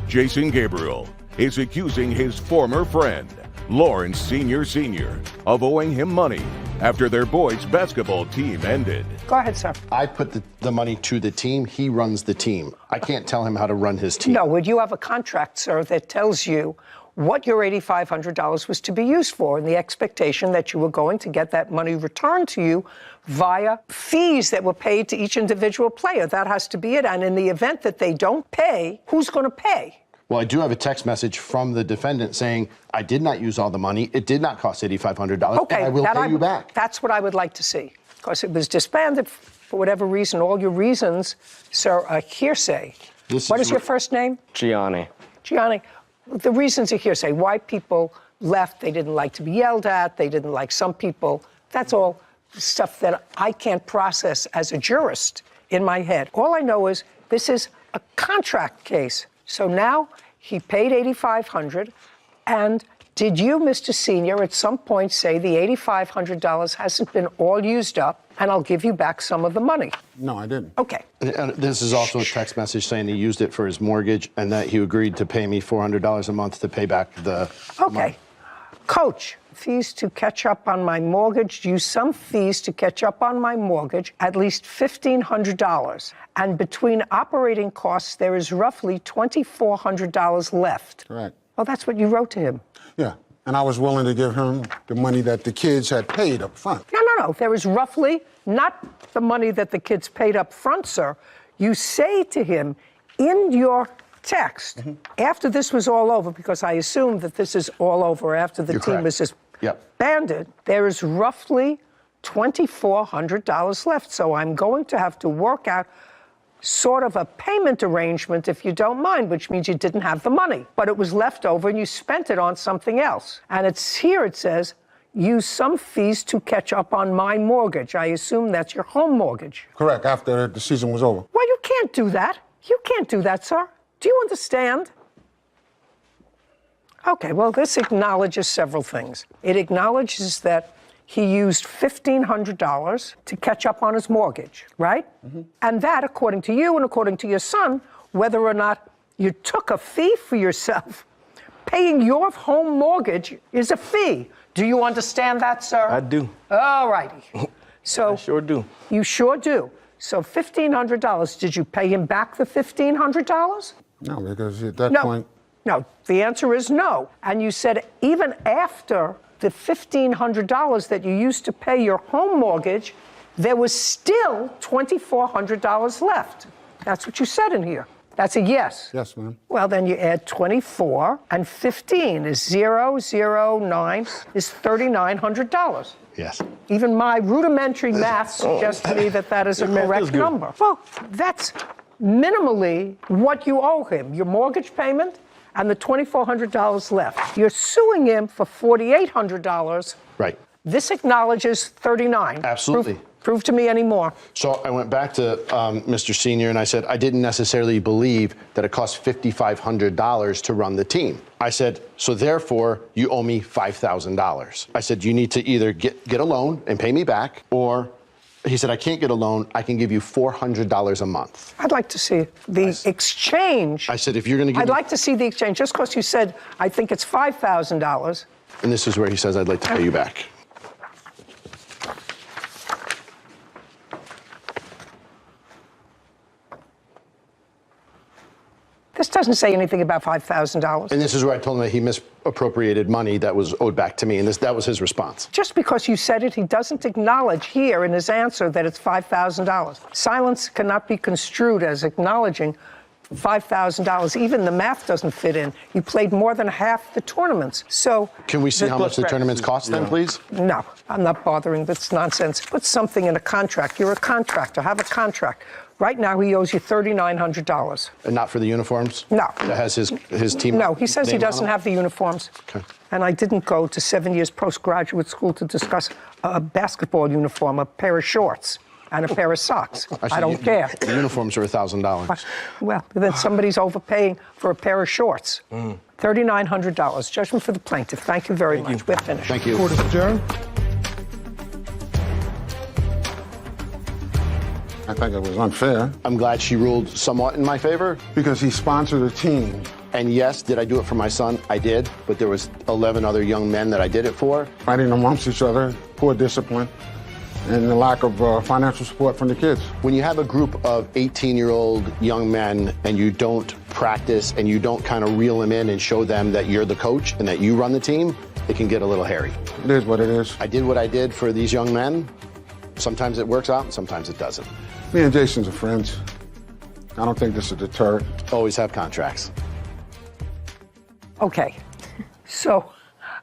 A: Jason Gabriel is accusing his former friend, Lawrence Sr., of owing him money after their boys' basketball team ended.
C: Go ahead, sir.
N: I put the money to the team. He runs the team. I can't tell him how to run his team.
C: No, would you have a contract, sir, that tells you what your $8,500 was to be used for, and the expectation that you were going to get that money returned to you via fees that were paid to each individual player? That has to be it. And in the event that they don't pay, who's going to pay?
N: Well, I do have a text message from the defendant saying, I did not use all the money. It did not cost $8,500,
C: Okay,
N: and I will pay you back.
C: That's what I would like to see, because it was disbanded for whatever reason. All your reasons, sir, are hearsay. What is your first name?
O: Gianni.
C: Gianni, the reasons are hearsay. Why people left, they didn't like to be yelled at, they didn't like some people. That's all stuff that I can't process as a jurist in my head. All I know is this is a contract case. So now he paid $8,500, and did you, Mr. Senior, at some point say the $8,500 hasn't been all used up, and I'll give you back some of the money?
P: No, I didn't.
C: Okay.
N: And this is also a text message saying he used it for his mortgage and that he agreed to pay me $400 a month to pay back the money.
C: Coach, fees to catch up on my mortgage, use some fees to catch up on my mortgage, at least $1,500. And between operating costs, there is roughly $2,400 left.
P: Correct.
C: Well, that's what you wrote to him.
P: Yeah, and I was willing to give him the money that the kids had paid up front.
C: No. There is roughly not the money that the kids paid up front, sir. You say to him in your text, after this was all over, because I assume that this is all over after the team was disbanded, there is roughly $2,400 left. So I'm going to have to work out sort of a payment arrangement, if you don't mind, which means you didn't have the money, but it was left over and you spent it on something else. And it's here it says, use some fees to catch up on my mortgage. I assume that's your home mortgage.
P: Correct, after the season was over.
C: Well, you can't do that. You can't do that, sir. Do you understand? Okay, well, this acknowledges several things. It acknowledges that he used $1,500 to catch up on his mortgage, right? Mm-hmm. And that, according to you and according to your son, whether or not you took a fee for yourself, paying your home mortgage is a fee. Do you understand that, sir?
Q: I do.
C: All righty. So
Q: I sure do.
C: You sure do. So $1,500, did you pay him back the $1,500?
P: No, because at that point...
C: No, the answer is no. And you said even after the $1,500 that you used to pay your home mortgage, there was still $2,400 left. That's what you said in here. That's a yes.
P: Yes, ma'am.
C: Well, then you add 24 and 15 is 009 is $3,900.
N: Yes.
C: Even my rudimentary math suggests to me that that is a correct number. Well, that's minimally what you owe him, your mortgage payment and the $2,400 left. You're suing him for $4,800.
N: Right.
C: This acknowledges $39.
N: Absolutely.
C: Prove to me any more.
N: So I went back to Mr. Senior and I said, I didn't necessarily believe that it cost $5,500 to run the team. I said, so therefore you owe me $5,000. I said, you need to either get a loan and pay me back, or he said, I can't get a loan. I can give you $400 a month.
C: I'd like to see the exchange.
N: I said, if you're going to give
C: I'd like to see the exchange, just because you said, I think it's $5,000.
N: And this is where he says, I'd like to pay you back.
C: This doesn't say anything about $5,000.
N: And this is where I told him that he misappropriated money that was owed back to me, and that was his response.
C: Just because you said it, he doesn't acknowledge here in his answer that it's $5,000. Silence cannot be construed as acknowledging $5,000. Even the math doesn't fit in. You played more than half the tournaments. So
N: can we see how much the tournaments cost then, please?
C: No, I'm not bothering. That's nonsense. Put something in a contract. You're a contractor. Have a contract. Right now, he owes you $3,900.
N: And not for the uniforms?
C: No.
N: That has his team?
C: No, he says he doesn't have the uniforms.
N: Okay.
C: And I didn't go to 7 years postgraduate school to discuss a basketball uniform, a pair of shorts, and a pair of socks. I don't care.
N: The uniforms are $1,000.
C: Well, then somebody's overpaying for a pair of shorts. $3,900. Judgment for the plaintiff. Thank you very much. We're finished.
N: Thank you.
B: Court is adjourned.
P: I think it was unfair.
N: I'm glad she ruled somewhat in my favor.
P: Because he sponsored a team.
N: And yes, did I do it for my son? I did. But there was 11 other young men that I did it for.
P: Fighting amongst each other, poor discipline, and the lack of financial support from the kids.
N: When you have a group of 18-year-old young men and you don't practice and you don't kind of reel them in and show them that you're the coach and that you run the team, it can get a little hairy.
P: It is what it is.
N: I did what I did for these young men. Sometimes it works out and sometimes it doesn't.
P: Me and Jason's are friends. I don't think this is a deterrent.
N: Always have contracts.
C: Okay. So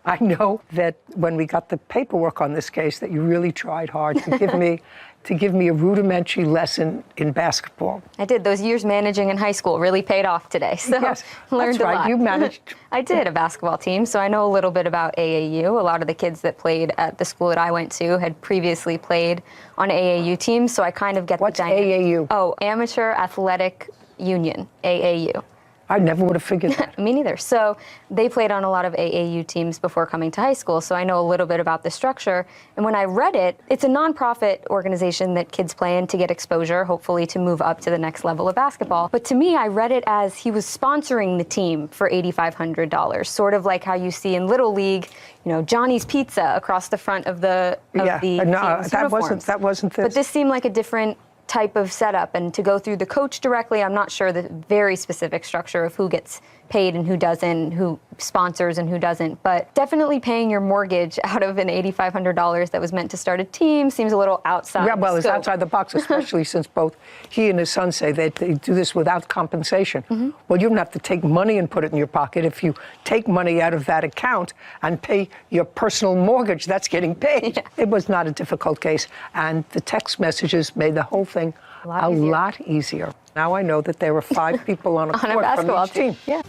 C: I know that when we got the paperwork on this case that you really tried hard to give me a rudimentary lesson in basketball.
L: I did. Those years managing in high school really paid off today. So
C: yes,
L: learned
C: that's right.
L: a lot.
C: You managed.
L: I did a basketball team, so I know a little bit about AAU. A lot of the kids that played at the school that I went to had previously played on AAU teams, so I kind of get
C: What's
L: the dynamic.
C: AAU?
L: Oh, Amateur Athletic Union, AAU.
C: I never would have figured that.
L: Me neither. So they played on a lot of AAU teams before coming to high school, so I know a little bit about the structure. And when I read it, it's a nonprofit organization that kids play in to get exposure, hopefully to move up to the next level of basketball. But to me, I read it as he was sponsoring the team for $8,500, sort of like how you see in Little League, you know, Johnny's Pizza across the front of the
C: No,
L: team's
C: that
L: uniforms.
C: wasn't this.
L: But this seemed like a different type of setup, and to go through the coach directly, I'm not sure the very specific structure of who gets paid and who doesn't, who sponsors and who doesn't, but definitely paying your mortgage out of an $8,500 that was meant to start a team seems a little outside
C: Yeah, well,
L: the
C: it's
L: scope.
C: outside the box, especially since both he and his son say that they do this without compensation. Well, you don't have to take money and put it in your pocket. If you take money out of that account and pay your personal mortgage, that's getting paid. Yeah. It was not a difficult case, and the text messages made the whole thing a lot easier. Now I know that there were 5 people on a
L: On a
C: court
L: basketball
C: from each team.
L: Yeah.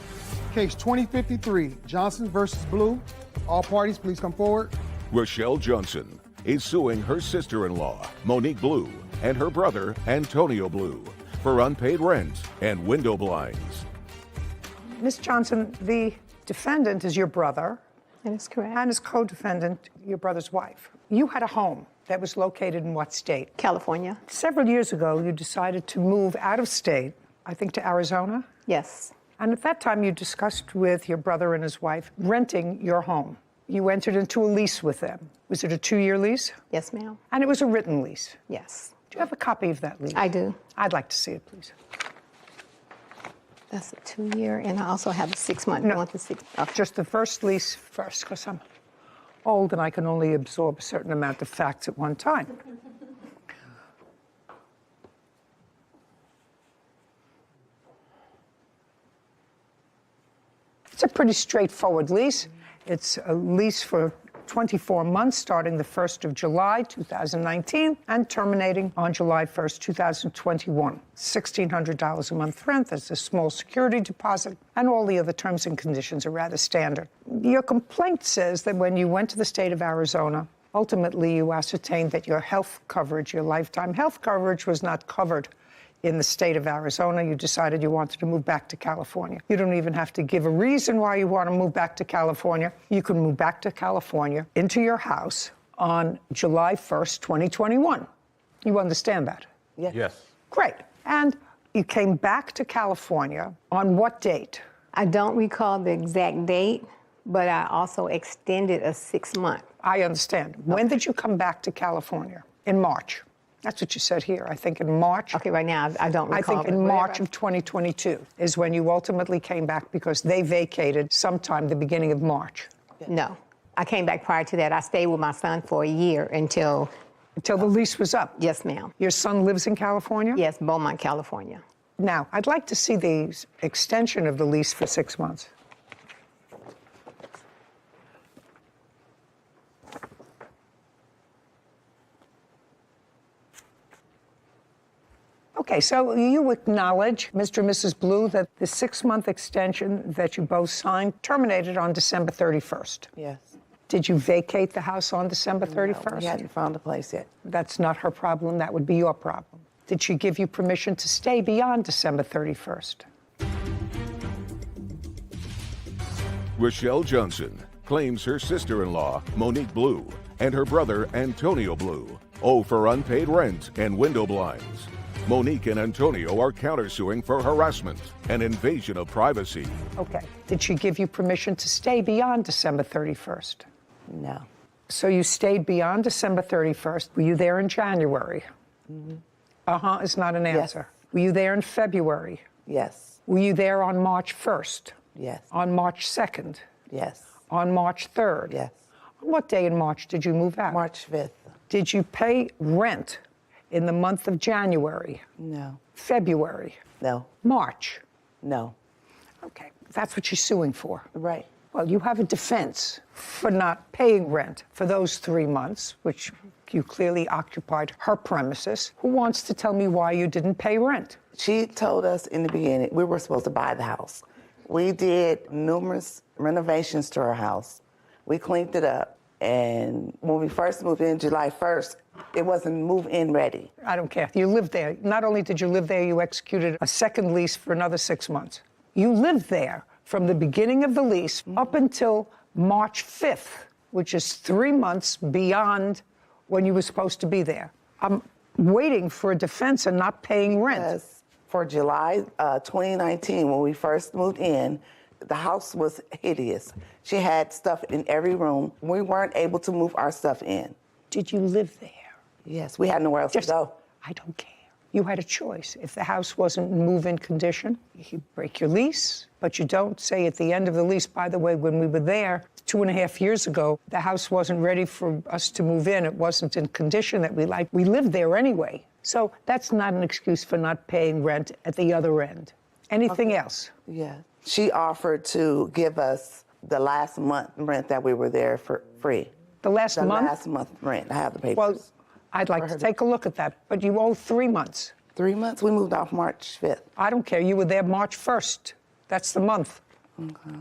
B: Case 2053, Johnson versus Blue. All parties, please come forward.
A: Rochelle Johnson is suing her sister-in-law, Monique Blue, and her brother, Antonio Blue, for unpaid rent and window blinds.
C: Ms. Johnson, the defendant is your brother.
D: That is correct.
C: And his co-defendant, your brother's wife. You had a home that was located in what state?
D: California.
C: Several years ago, you decided to move out of state, I think to Arizona?
D: Yes.
C: And at that time, you discussed with your brother and his wife renting your home. You entered into a lease with them. Was it a 2-year lease?
D: Yes, ma'am.
C: And it was a written lease?
D: Yes.
C: Do you have a copy of that lease?
D: I do.
C: I'd like to see it, please.
D: That's a 2-year, and I also have a 6-month.
C: No,
D: You want the 6? Okay.
C: just the first lease first, because I'm old and I can only absorb a certain amount of facts at one time. It's a pretty straightforward lease. It's a lease for 24 months, starting the 1st of July, 2019, and terminating on July 1st, 2021. $1,600 a month rent, there's a small security deposit, and all the other terms and conditions are rather standard. Your complaint says that when you went to the state of Arizona, ultimately you ascertained that your health coverage, your lifetime health coverage, was not covered in the state of Arizona. You decided you wanted to move back to California. You don't even have to give a reason why you want to move back to California. You can move back to California into your house on July 1st, 2021. You understand that?
K: Yes.
C: Great. And you came back to California on what date?
D: I don't recall the exact date, but I also extended a 6-month.
C: I understand. When did you come back to California? In March. That's what you said here. I think in March.
D: Okay, right now I don't recall.
C: I think in March of 2022 is when you ultimately came back because they vacated sometime the beginning of March.
D: No. I came back prior to that. I stayed with my son for a year until
C: the lease was up?
D: Yes, ma'am.
C: Your son lives in California?
D: Yes, Beaumont, California.
C: Now, I'd like to see the extension of the lease for 6 months. Okay, so you acknowledge, Mr. and Mrs. Blue, that the 6-month extension that you both signed terminated on December 31st.
R: Yes.
C: Did you vacate the house on December 31st?
R: No, we hadn't found a place yet.
C: That's not her problem. That would be your problem. Did she give you permission to stay beyond December 31st?
A: Rochelle Johnson claims her sister-in-law, Monique Blue, and her brother, Antonio Blue, owe for unpaid rent and window blinds. Monique and Antonio are countersuing for harassment and invasion of privacy.
C: Okay. Did she give you permission to stay beyond December 31st?
R: No.
C: So you stayed beyond December 31st. Were you there in January?
R: Mm-hmm.
C: Uh-huh is not an answer.
R: Yes.
C: Were you there in February?
R: Yes.
C: Were you there on March 1st?
R: Yes.
C: On March 2nd?
R: Yes.
C: On March 3rd?
R: Yes.
C: On what day in March did you move out?
R: March 5th.
C: Did you pay rent in the month of January?
R: No.
C: February?
R: No.
C: March?
R: No.
C: Okay, that's what she's suing for.
R: Right.
C: Well, you have a defense for not paying rent for those 3 months, which you clearly occupied her premises. Who wants to tell me why you didn't pay rent?
R: She told us in the beginning we were supposed to buy the house. We did numerous renovations to our house. We cleaned it up. And when we first moved in July 1st, it wasn't move-in ready.
C: I don't care. You lived there. Not only did you live there, you executed a second lease for another 6 months. You lived there from the beginning of the lease up until March 5th, which is 3 months beyond when you were supposed to be there. I'm waiting for a defense and not paying rent.
R: Yes. For July 2019, when we first moved in, the house was hideous. She had stuff in every room. We weren't able to move our stuff in.
C: Did you live there?
R: Yes, we had nowhere else to go.
C: I don't care. You had a choice. If the house wasn't in move-in condition, you break your lease, but you don't say at the end of the lease, by the way, when we were there 2.5 years ago, the house wasn't ready for us to move in. It wasn't in condition that we liked. We lived there anyway. So that's not an excuse for not paying rent at the other end. Anything else?
R: Yeah. She offered to give us the last month rent that we were there for free.
C: The last month?
R: The last month rent. I have the papers.
C: Well, I'd like to take a look at that, but you owe 3 months.
R: 3 months. We moved off March 5th.
C: I don't care. You were there March 1st. That's the month.
R: Okay.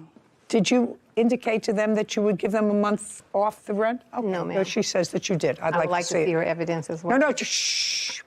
C: Did you indicate to them that you would give them a month off the rent? Okay.
S: No, ma'am.
C: She says that you did.
S: I would like to see her evidence as well.
C: No, just shh.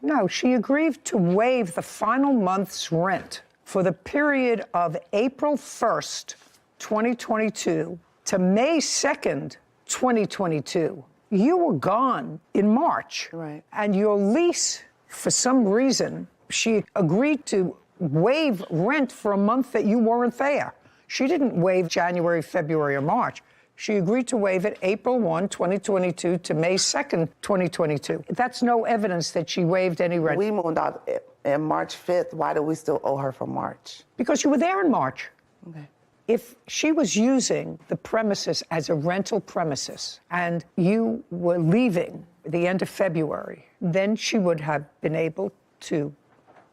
C: No, she agreed to waive the final month's rent for the period of April 1st, 2022 to May 2nd, 2022. You were gone in March.
R: Right.
C: And your lease, for some reason, she agreed to waive rent for a month that you weren't there. She didn't waive January, February, or March. She agreed to waive it April 1, 2022 to May 2nd, 2022. That's no evidence that she waived any rent.
R: We moved out in March 5th. Why do we still owe her for March?
C: Because you were there in March.
R: Okay.
C: If she was using the premises as a rental premises and you were leaving at the end of February, then she would have been able to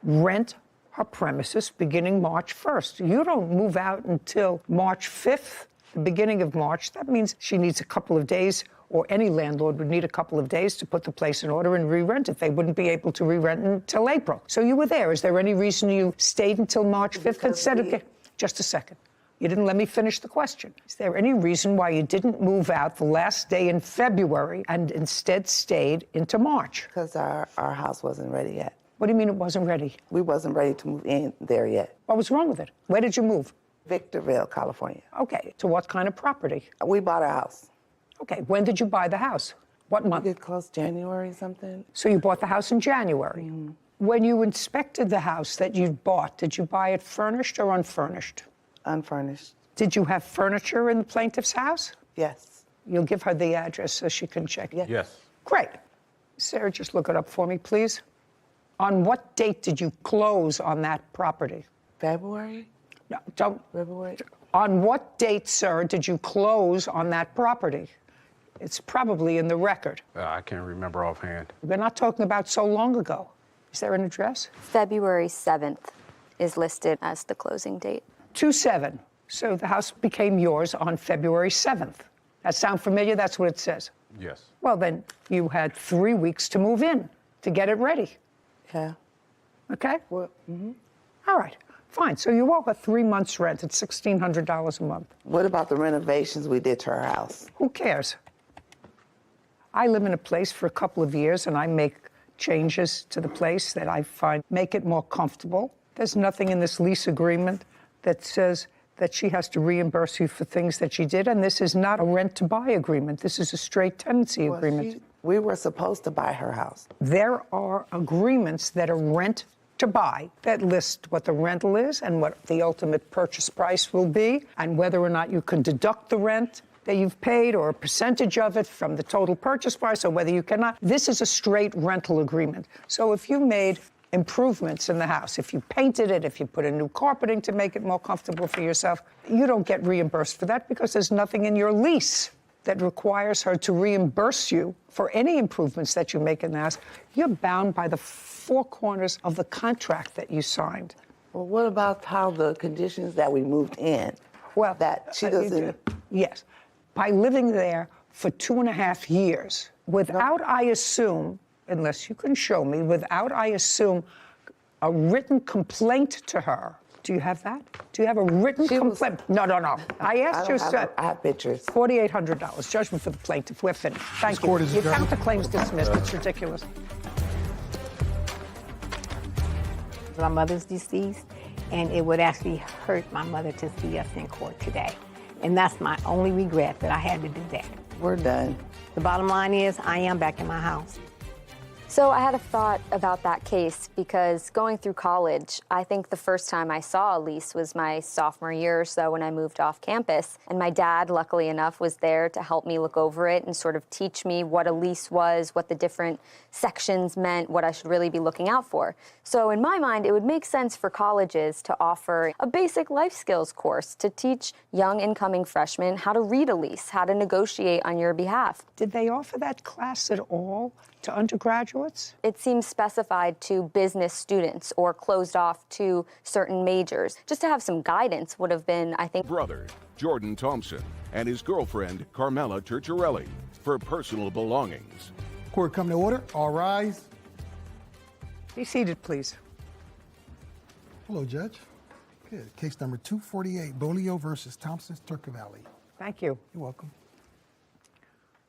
C: rent her premises beginning March 1st. You don't move out until March 5th, the beginning of March. That means she needs a couple of days, or any landlord would need a couple of days to put the place in order and re-rent it. They wouldn't be able to re-rent until April. So you were there. Is there any reason you stayed until March 5th instead of... Just a second. You didn't let me finish the question. Is there any reason why you didn't move out the last day in February and instead stayed into March?
R: Because our house wasn't ready yet.
C: What do you mean it wasn't ready?
R: We wasn't ready to move in there yet.
C: What was wrong with it? Where did you move?
R: Victorville, California.
C: Okay. To what kind of property?
R: We bought a house.
C: Okay. When did you buy the house? What month?
R: We did close January something.
C: So you bought the house in January.
R: Mm-hmm.
C: When you inspected the house that you bought, did you buy it furnished or unfurnished?
R: Unfurnished.
C: Did you have furniture in the plaintiff's house?
R: Yes.
C: You'll give her the address so she can check.
K: Yes.
C: Great. Sarah, just look it up for me, please. On what date did you close on that property?
R: February?
C: No, don't.
R: February?
C: On what date, sir, did you close on that property? It's probably in the record.
T: I can't remember offhand.
C: We're not talking about so long ago. Is there an address?
L: February 7th is listed as the closing date.
C: 2/7. So the house became yours on February 7th. That sound familiar? That's what it says.
T: Yes.
C: Well, then you had 3 weeks to move in, to get it ready.
R: Yeah.
C: Okay?
R: Well,
C: All right. Fine. So you owe her 3 months' rent at $1,600 a month.
R: What about the renovations we did to our house?
C: Who cares? I live in a place for a couple of years, and I make changes to the place that I find make it more comfortable. There's nothing in this lease agreement that says that she has to reimburse you for things that she did, and this is not a rent-to-buy agreement. This is a straight tenancy agreement.
R: We were supposed to buy her house.
C: There are agreements that are rent-to-buy that list what the rental is and what the ultimate purchase price will be, and whether or not you can deduct the rent that you've paid or a percentage of it from the total purchase price, or whether you cannot. This is a straight rental agreement. So if you made improvements in the house, if you painted it, if you put in new carpeting to make it more comfortable for yourself, you don't get reimbursed for that because there's nothing in your lease that requires her to reimburse you for any improvements that you make in the house. You're bound by the four corners of the contract that you signed.
R: Well, what about how the conditions that we moved in?
C: Well,
R: that she doesn't.
C: Yes. By living there for 2.5 years, without, I assume, unless you can show me, without, I assume, a written complaint to her. Do you have that? Do you have a written complaint? No. I asked you, sir.
R: I have pictures.
C: $4,800. Judgment for the plaintiff. We're finished. Thank you. You count the claims dismissed. It's ridiculous.
S: My mother's deceased, and it would actually hurt my mother to see us in court today. And that's my only regret, that I had to do that.
R: We're done.
S: The bottom line is, I am back in my house.
L: So I had a thought about that case because going through college, I think the first time I saw a lease was my sophomore year or so when I moved off campus. And my dad, luckily enough, was there to help me look over it and sort of teach me what a lease was, what the different sections meant, what I should really be looking out for. So in my mind, it would make sense for colleges to offer a basic life skills course to teach young incoming freshmen how to read a lease, how to negotiate on your behalf.
C: Did they offer that class at all to undergraduates?
L: It seems specified to business students or closed off to certain majors. Just to have some guidance would have been, I think.
A: Brother, Jordan Thompson, and his girlfriend, Carmela Turchiarelli, for personal belongings.
B: Court come to order. All rise.
C: Be seated, please.
B: Hello, Judge. Good. Case number 248, Bolio versus Thompson's Turchiarelli.
C: Thank you.
B: You're welcome.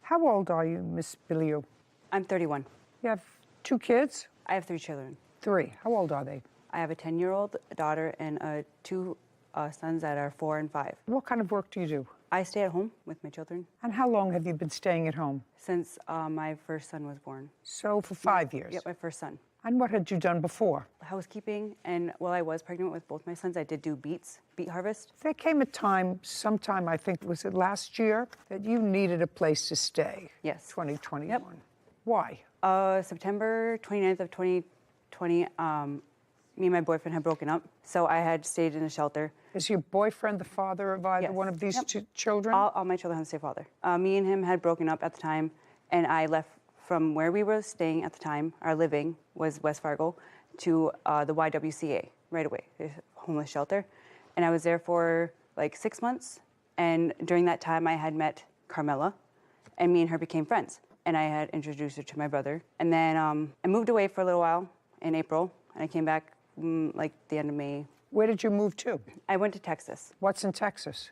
C: How old are you, Miss Bolio?
U: I'm 31.
C: You have 2 kids?
U: I have 3 children.
C: 3. How old are they?
U: I have a 10-year-old daughter and 2 sons that are 4 and 5.
C: What kind of work do you do?
U: I stay at home with my children.
C: And how long have you been staying at home?
U: Since my first son was born.
C: So for 5 years?
U: Yep, my first son.
C: And what had you done before?
U: Housekeeping, and while I was pregnant with both my sons, I did do beet harvest.
C: There came a time, sometime, I think, was it last year, that you needed a place to stay.
U: Yes.
C: 2021.
U: Yep.
C: Why?
U: September 29th of 2020, me and my boyfriend had broken up, so I had stayed in a shelter.
C: Is your boyfriend the father of either one of these children?
U: All my children have the same father. Me and him had broken up at the time, and I left from where we were staying at the time. Our living was West Fargo, to the YWCA right away, the homeless shelter. And I was there for like 6 months. And during that time, I had met Carmela, and me and her became friends. And I had introduced her to my brother. And then I moved away for a little while in April, and I came back like the end of May.
C: Where did you move to?
U: I went to Texas.
C: What's in Texas?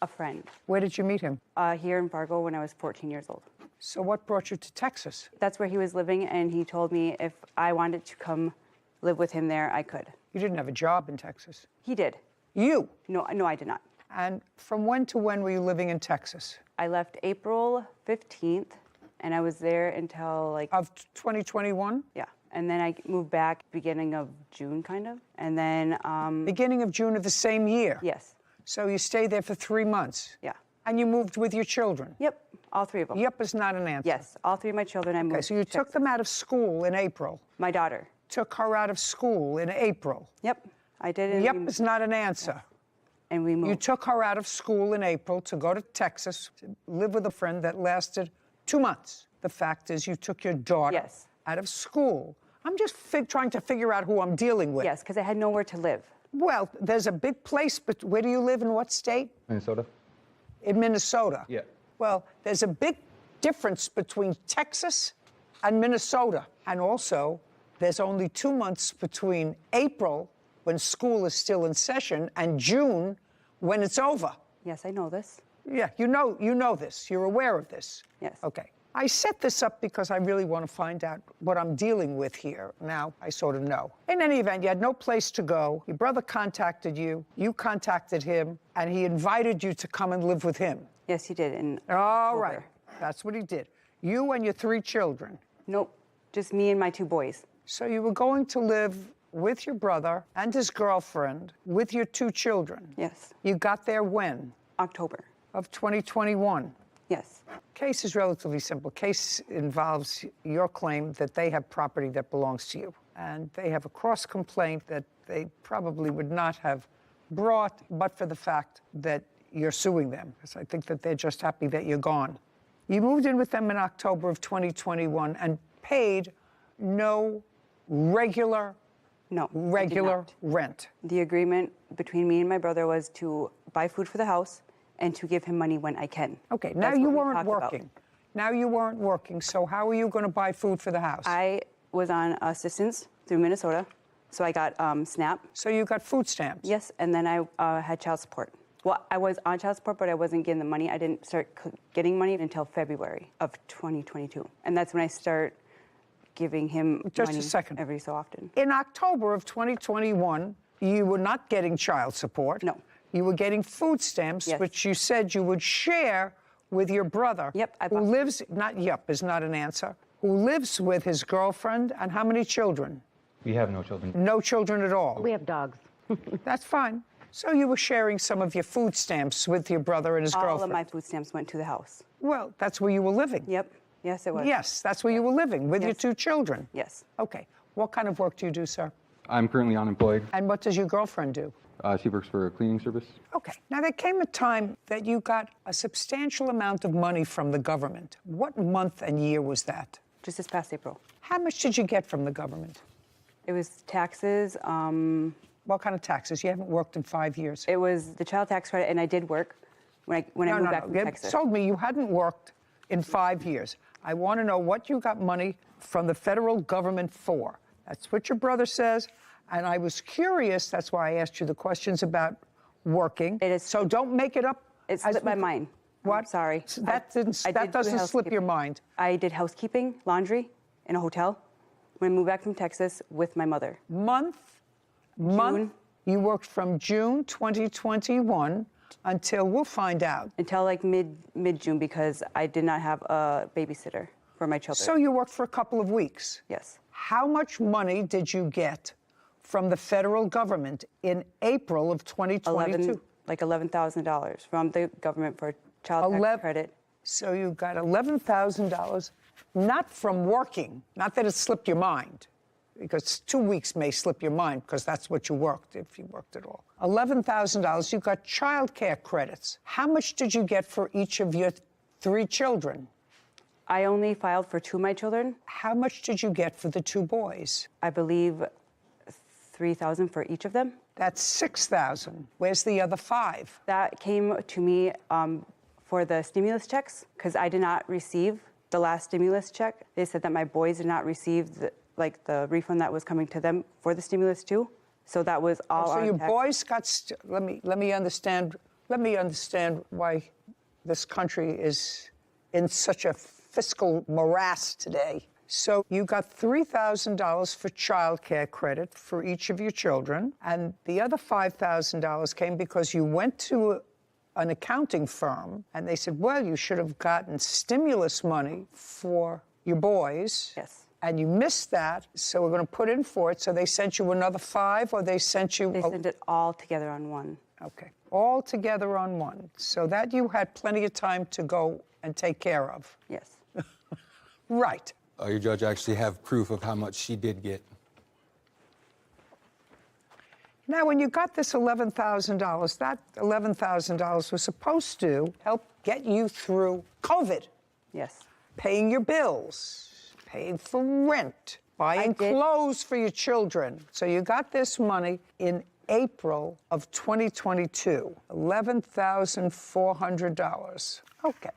U: A friend.
C: Where did you meet him?
U: Here in Fargo when I was 14 years old.
C: So what brought you to Texas?
U: That's where he was living, and he told me if I wanted to come live with him there, I could.
C: You didn't have a job in Texas?
U: He did.
C: You?
U: No, I did not.
C: And from when to when were you living in Texas?
U: I left April 15th, and I was there until like...
C: Of 2021?
U: Yeah. And then I moved back beginning of June, kind of. And then...
C: Beginning of June of the same year?
U: Yes.
C: So you stayed there for 3 months?
U: Yeah.
C: And you moved with your children?
U: Yep, all 3 of them.
C: Yep is not an answer.
U: Yes, all 3 of my children I moved.
C: Okay, so you took them out of school in April?
U: My daughter.
C: Took her out of school in April?
U: Yep, I did.
C: Yep is not an answer.
U: Yes. And we moved.
C: You took her out of school in April to go to Texas to live with a friend that lasted 2 months. The fact is you took your daughter out of school. I'm just trying to figure out who I'm dealing with.
U: Yes, because I had nowhere to live.
C: Well, there's a big place, but where do you live, in what state?
V: Minnesota.
C: In Minnesota?
V: Yeah.
C: Well, there's a big difference between Texas and Minnesota. And also, there's only 2 months between April, when school is still in session, and June, when it's over.
U: Yes, I know this.
C: Yeah, you know this. You're aware of this.
U: Yes.
C: Okay. I set this up because I really want to find out what I'm dealing with here. Now, I sort of know. In any event, you had no place to go. Your brother contacted you. You contacted him, and he invited you to come and live with him.
U: Yes, he did.
C: All right. That's what he did. You and your 3 children.
U: Nope. Just me and my 2 boys.
C: So you were going to live with your brother and his girlfriend with your 2 children.
U: Yes.
C: You got there when?
U: October.
C: Of 2021.
U: Yes.
C: Case is relatively simple. Case involves your claim that they have property that belongs to you. And they have a cross complaint that they probably would not have brought but for the fact that you're suing them. Because I think that they're just happy that you're gone. You moved in with them in October of 2021 and paid no regular rent.
U: The agreement between me and my brother was to buy food for the house and to give him money when I can.
C: Okay, now you weren't working. Now you weren't working, so how are you going to buy food for the house?
U: I was on assistance through Minnesota, so I got SNAP.
C: So you got food stamps?
U: Yes, and then I had child support. Well, I was on child support, but I wasn't getting the money. I didn't start getting money until February of 2022. And that's when I start giving him money every so often.
C: In October of 2021, you were not getting child support.
U: No.
C: You were getting food stamps, which you said you would share with your brother.
U: Yep.
C: Who lives, not yep is not an answer, who lives with his girlfriend, and how many children?
V: We have no children.
C: No children at all?
G: We have dogs.
C: That's fine. So you were sharing some of your food stamps with your brother and his girlfriend?
U: All of my food stamps went to the house.
C: Well, that's where you were living?
U: Yep. Yes, it was.
C: Yes, that's where you were living, with your 2 children?
U: Yes.
C: Okay. What kind of work do you do, sir?
V: I'm currently unemployed.
C: And what does your girlfriend do?
V: She works for a cleaning service.
C: Okay. Now, there came a time that you got a substantial amount of money from the government. What month and year was that?
U: just this past April.
C: How much did you get from the government?
U: It was taxes.
C: What kind of taxes? You haven't worked in 5 years.
U: It was the child tax credit, and I did work when I moved back from
C: You
U: Texas.
C: told me you hadn't worked in 5 years. I want to know what you got money from the federal government for. That's what your brother says, and I was curious. That's why I asked you the questions about working.
U: It is.
C: So don't make it up.
U: It slipped my mind.
C: What?
U: I'm sorry.
C: That doesn't slip your mind.
U: I did housekeeping, laundry in a hotel when I moved back from Texas with my mother.
C: Month. You worked from June 2021 until, we'll find out.
U: Until like mid-June, because I did not have a babysitter for my children.
C: So you worked for a couple of weeks.
U: Yes.
C: How much money did you get from the federal government in April of 2022?
U: Like $11,000 from the government for child tax credit.
C: So you got $11,000, not from working, not that it slipped your mind, because 2 weeks may slip your mind because that's what you worked, if you worked at all. $11,000, you got child care credits. How much did you get for each of your 3 children?
U: I only filed for 2 of my children.
C: How much did you get for the 2 boys?
U: I believe $3,000 for each of them.
C: That's $6,000. Where's the other 5?
U: That came to me for the stimulus checks, because I did not receive the last stimulus check. They said that my boys did not receive the refund that was coming to them for the stimulus too. So that was all.
C: So
U: on
C: your
U: tax.
C: boys got. Let me understand. Let me understand why this country is in such a fiscal morass today. So you got $3,000 for child care credit for each of your children, and the other $5,000 came because you went to an accounting firm, and they said, well, you should have gotten stimulus money for your boys.
U: Yes.
C: And you missed that, so we're going to put in for it. So they sent you another 5, or they sent you...
U: They sent it all together on one.
C: Okay. All together on one. So that you had plenty of time to go and take care of.
U: Yes.
C: Right.
V: Your judge actually have proof of how much she did get.
C: Now, when you got this $11,000, that $11,000 was supposed to help get you through COVID.
U: Yes.
C: Paying your bills, paying for rent, buying clothes for your children. So you got this money in April of 2022, $11,400. Okay.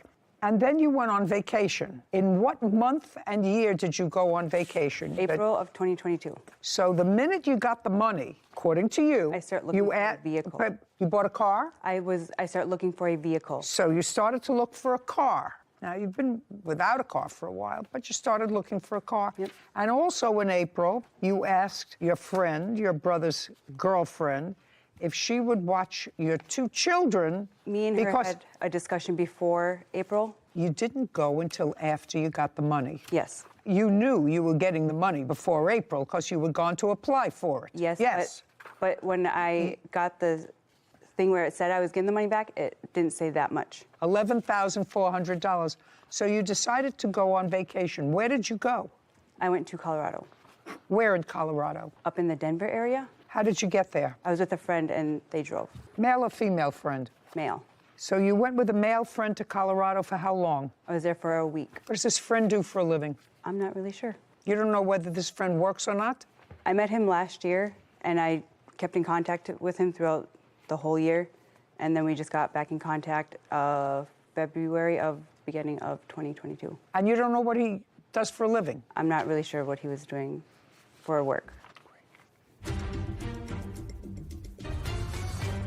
C: And then you went on vacation. In what month and year did you go on vacation?
U: April of 2022.
C: So the minute you got the money, according to you,
U: I start looking for a vehicle.
C: You bought a car?
U: I started looking for a vehicle.
C: So you started to look for a car. Now, you've been without a car for a while, but you started looking for a car.
U: Yep.
C: And also in April, you asked your friend, your brother's girlfriend, if she would watch your 2 children.
U: Me and her had a discussion before April.
C: You didn't go until after you got the money.
U: Yes.
C: You knew you were getting the money before April because you had gone to apply for it.
U: Yes.
C: Yes.
U: But when I got the thing where it said I was getting the money back, it didn't say that much.
C: $11,400. So you decided to go on vacation. Where did you go?
U: I went to Colorado.
C: Where in Colorado?
U: Up in the Denver area.
C: How did you get there?
U: I was with a friend and they drove.
C: Male or female friend?
U: Male.
C: So you went with a male friend to Colorado for how long?
U: I was there for a week.
C: What does this friend do for a living?
U: I'm not really sure.
C: You don't know whether this friend works or not?
U: I met him last year, and I kept in contact with him throughout the whole year. And then we just got back in contact February of beginning of 2022.
C: And you don't know what he does for a living?
U: I'm not really sure what he was doing for work.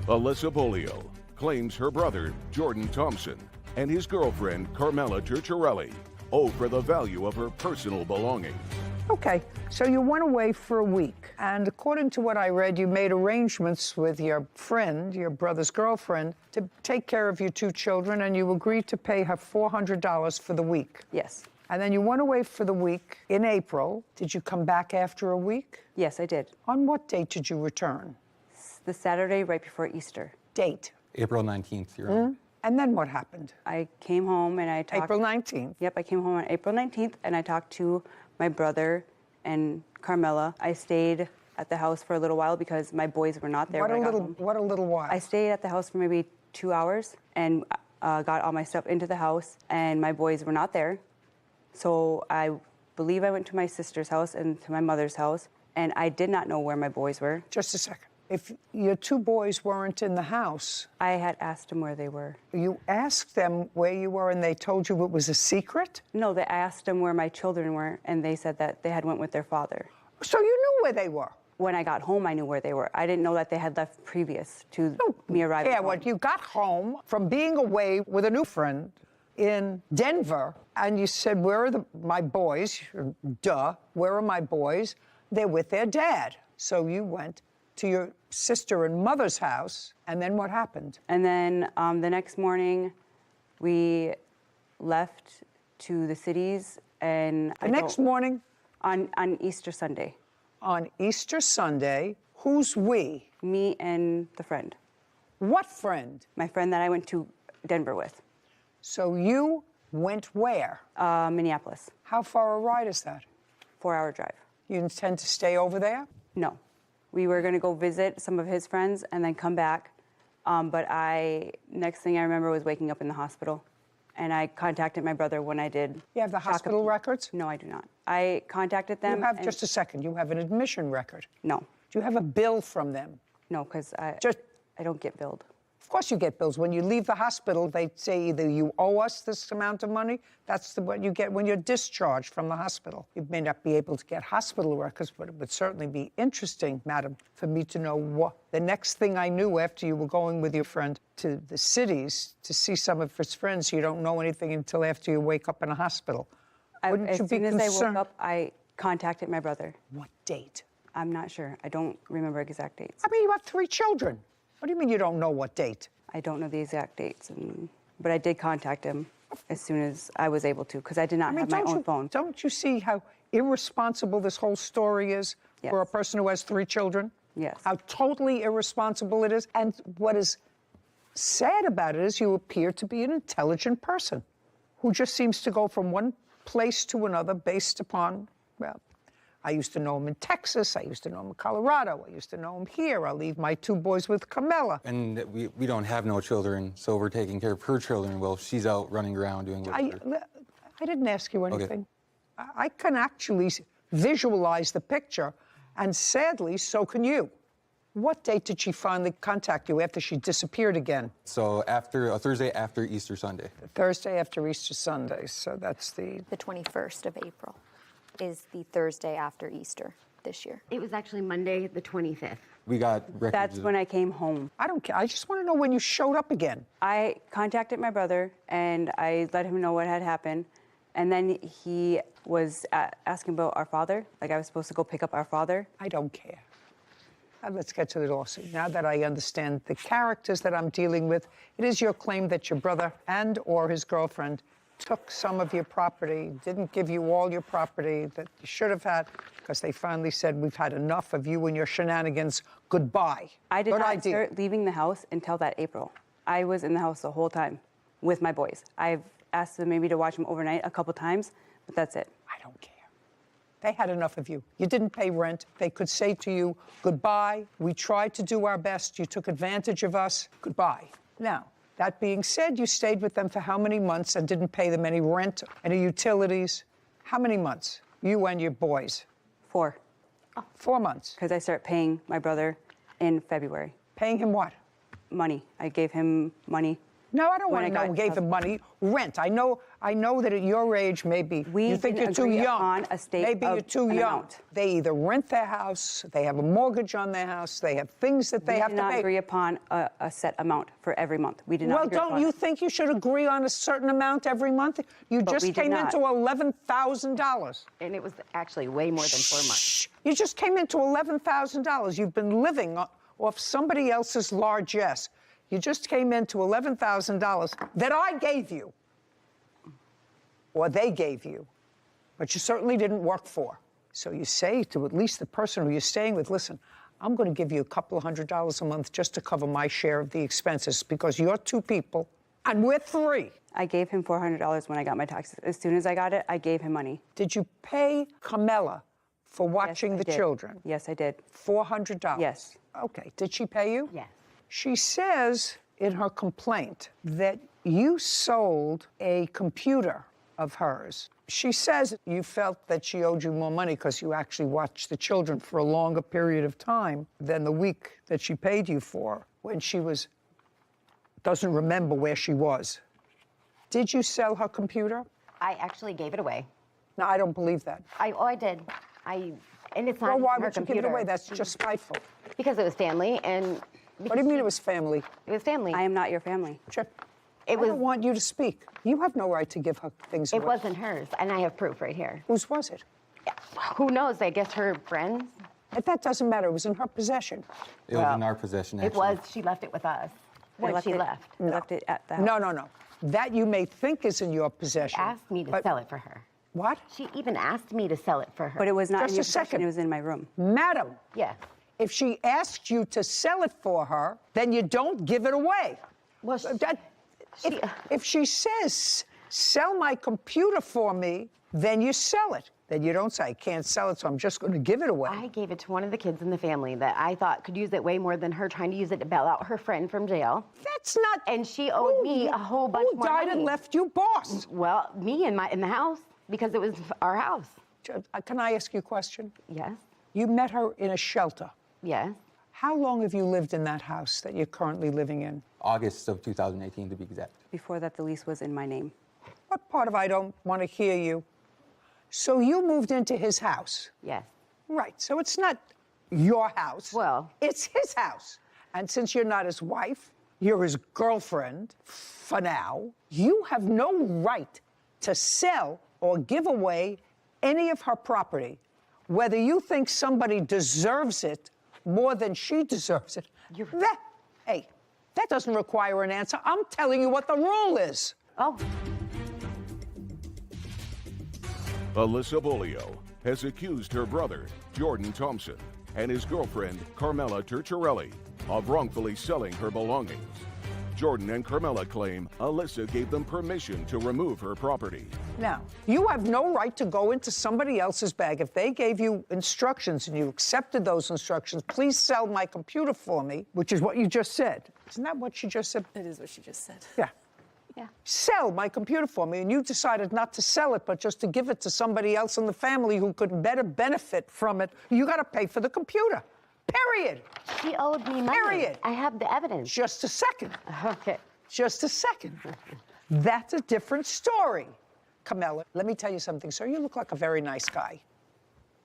A: Alyssa Bolio claims her brother, Jordan Thompson, and his girlfriend, Carmela Turturelli, owe for the value of her personal belongings.
C: Okay, so you went away for a week, and according to what I read, you made arrangements with your friend, your brother's girlfriend, to take care of your 2 children, and you agreed to pay her $400 for the week.
U: Yes.
C: And then you went away for the week in April. Did you come back after a week?
U: Yes, I did.
C: On what date did you return?
U: The Saturday right before Easter.
C: Date?
V: April 19th, Your Honor.
C: And then what happened?
U: I came home and I talked...
C: April 19th?
U: Yep, I came home on April 19th and I talked to my brother and Carmela. I stayed at the house for a little while because my boys were not there
C: What
U: when
C: a
U: I got
C: little
U: home.
C: What a little while?
U: I stayed at the house for maybe 2 hours and got all my stuff into the house, and my boys were not there. So I believe I went to my sister's house and to my mother's house, and I did not know where my boys were.
C: Just a second. If your two boys weren't in the house...
U: I had asked them where they were.
C: You asked them where you were and they told you it was a secret?
U: No, they asked them where my children were, and they said that they had went with their father.
C: So you knew where they were?
U: When I got home, I knew where they were. I didn't know that they had left previous to me arriving home.
C: Well, you got home from being away with a new friend in Denver, and you said, where are my boys? Duh, where are my boys? They're with their dad. So you went to your sister and mother's house, and then what happened?
U: And then the next morning, we left to the cities, and
C: The next morning?
U: On Easter Sunday.
C: On Easter Sunday, who's we?
U: Me and the friend.
C: What friend?
U: My friend that I went to Denver with.
C: So you went where?
U: Minneapolis.
C: How far a ride is that?
U: 4-hour drive.
C: You intend to stay over there?
U: No. We were going to go visit some of his friends and then come back. But next thing I remember was waking up in the hospital. And I contacted my brother when I did.
C: You have the hospital records?
U: No, I do not. I contacted them.
C: You have, just a second, you have an admission record?
U: No.
C: Do you have a bill from them?
U: No, because I don't get billed.
C: Of course you get bills. When you leave the hospital, they say either you owe us this amount of money, that's what you get when you're discharged from the hospital. You may not be able to get hospital records, but it would certainly be interesting, madam, for me to know what the next thing I knew after you were going with your friend to the cities to see some of his friends. You don't know anything until after you wake up in a hospital. Wouldn't
U: as
C: you be
U: soon as I
C: concerned?
U: woke up, I contacted my brother.
C: What date?
U: I'm not sure. I don't remember exact dates.
C: I mean, you have 3 children. What do you mean you don't know what date?
U: I don't know the exact dates, but I did contact him as soon as I was able to, because I did not have my own phone.
C: Don't you see how irresponsible this whole story is for a person who has 3 children?
U: Yes.
C: How totally irresponsible it is. And what is sad about it is you appear to be an intelligent person who just seems to go from one place to another based upon, well, I used to know him in Texas. I used to know him in Colorado. I used to know him here. I'll leave my 2 boys with Camilla.
V: And we don't have no children, so we're taking care of her children while she's out running around doing whatever.
C: I didn't ask you
V: Okay.
C: anything. I can actually visualize the picture, and sadly, so can you. What date did she finally contact you after she disappeared again?
V: So after a Thursday after Easter Sunday.
C: Thursday after Easter Sunday, so that's the
L: 21st of April is the Thursday after Easter this year.
E: It was actually Monday, the 25th.
V: We got records.
U: That's when I came home.
C: I don't care. I just want to know when you showed up again.
U: I contacted my brother, and I let him know what had happened. And then he was asking about our father, like I was supposed to go pick up our father.
C: I don't care. Let's get to the lawsuit. Now that I understand the characters that I'm dealing with, it is your claim that your brother and or his girlfriend took some of your property, didn't give you all your property that you should have had, because they finally said, we've had enough of you and your shenanigans. Goodbye.
U: I did
C: Good
U: not
C: idea.
U: start leaving the house until that April. I was in the house the whole time with my boys. I've asked them maybe to watch them overnight a couple times, but that's it.
C: I don't care. They had enough of you. You didn't pay rent. They could say to you, goodbye. We tried to do our best. You took advantage of us. Goodbye. Now, that being said, you stayed with them for how many months and didn't pay them any rent, any utilities? How many months? You and your boys?
U: 4.
C: 4 months.
U: Because I started paying my brother in February.
C: Paying him what?
U: Money. I gave him money.
C: No, I don't
U: When
C: want to
U: I
C: know who
U: got
C: gave him money. Rent. I know that at your age, maybe you think you're
U: didn't
C: too
U: agree
C: young.
U: upon a state
C: Maybe you're
U: of
C: too
U: an
C: young.
U: amount.
C: They either rent their house, they have a mortgage on their house, they have things that they
U: We
C: have
U: did
C: to
U: not
C: pay.
U: agree upon a set amount for every month. We did not
C: Well,
U: agree
C: don't
U: upon
C: you
U: it.
C: think you should agree on a certain amount every month? You
U: But
C: just
U: we did
C: came
U: not.
C: into $11,000.
E: And it was actually way more than 4 months.
C: You just came into $11,000. You've been living off somebody else's largesse. You just came into $11,000 that I gave you, or they gave you, but you certainly didn't work for. So you say to at least the person who you're staying with, listen, I'm going to give you a couple of $100s a month just to cover my share of the expenses because you're 2 people and we're 3.
U: I gave him $400 when I got my taxes. As soon as I got it, I gave him money.
C: Did you pay Camilla for watching
U: Yes, I
C: the
U: did.
C: children?
U: Yes, I did.
C: $400?
U: Yes.
C: Okay. Did she pay you?
E: Yes.
C: She says in her complaint that you sold a computer of hers. She says you felt that she owed you more money because you actually watched the children for a longer period of time than the week that she paid you for when she doesn't remember where she was. Did you sell her computer?
E: I actually gave it away.
C: No, I don't believe that.
E: I did. And it's not
C: Well, why
E: her
C: would you
E: computer.
C: give it away? That's just spiteful.
E: Because it was family, and...
C: What do you mean it was family?
E: It was family.
U: I am not your family.
C: I don't want you to speak. You have no right to give her things
E: It
C: away.
E: wasn't hers, and I have proof right here.
C: Whose was it?
E: Who knows? I guess her friends.
C: That doesn't matter. It was in her possession.
V: It was in our possession,
E: It
V: actually.
E: was. She left it with us when she left.
U: Left it at the house.
C: No. That you may think is in your possession.
E: She asked me to sell it for her.
C: What?
E: She even asked me to sell it for her.
U: But it was not
C: Just
U: in your
C: a second.
U: possession. It was in my room.
C: Madam.
E: Yes.
C: If she asked you to sell it for her, then you don't give it away.
E: Well,
C: if she says, sell my computer for me, then you sell it. Then you don't say, I can't sell it, so I'm just going to give it away.
E: I gave it to one of the kids in the family that I thought could use it way more than her trying to use it to bail out her friend from jail.
C: That's not...
E: And she owed me a whole bunch more money.
C: Who died and left you boss?
E: Well, me in the house, because it was our house.
C: Can I ask you a question?
E: Yes.
C: You met her in a shelter.
E: Yes.
C: How long have you lived in that house that you're currently living in?
V: August of 2018, to be exact.
U: Before that, the lease was in my name.
C: What part of I don't want to hear you? So you moved into his house?
E: Yes.
C: Right, so it's not your house.
E: Well.
C: It's his house. And since you're not his wife, you're his girlfriend, for now, you have no right to sell or give away any of her property, whether you think somebody deserves it more than she deserves it. Hey, that doesn't require an answer. I'm telling you what the rule is.
E: Oh.
A: Alyssa Bolio has accused her brother, Jordan Thompson, and his girlfriend, Carmela Turchiarelli, of wrongfully selling her belongings. Jordan and Carmela claim Alyssa gave them permission to remove her property.
C: Now, you have no right to go into somebody else's bag. If they gave you instructions and you accepted those instructions, please sell my computer for me, which is what you just said. Isn't that what she just said?
F: It is what she just said.
C: Yeah.
E: Yeah.
C: Sell my computer for me, and you decided not to sell it, but just to give it to somebody else in the family who could better benefit from it. You got to pay for the computer. Period.
E: She owed me money.
C: Period.
E: I have the evidence.
C: Just a second.
E: Okay.
C: Just a second. That's a different story. Carmela, let me tell you something, sir. You look like a very nice guy.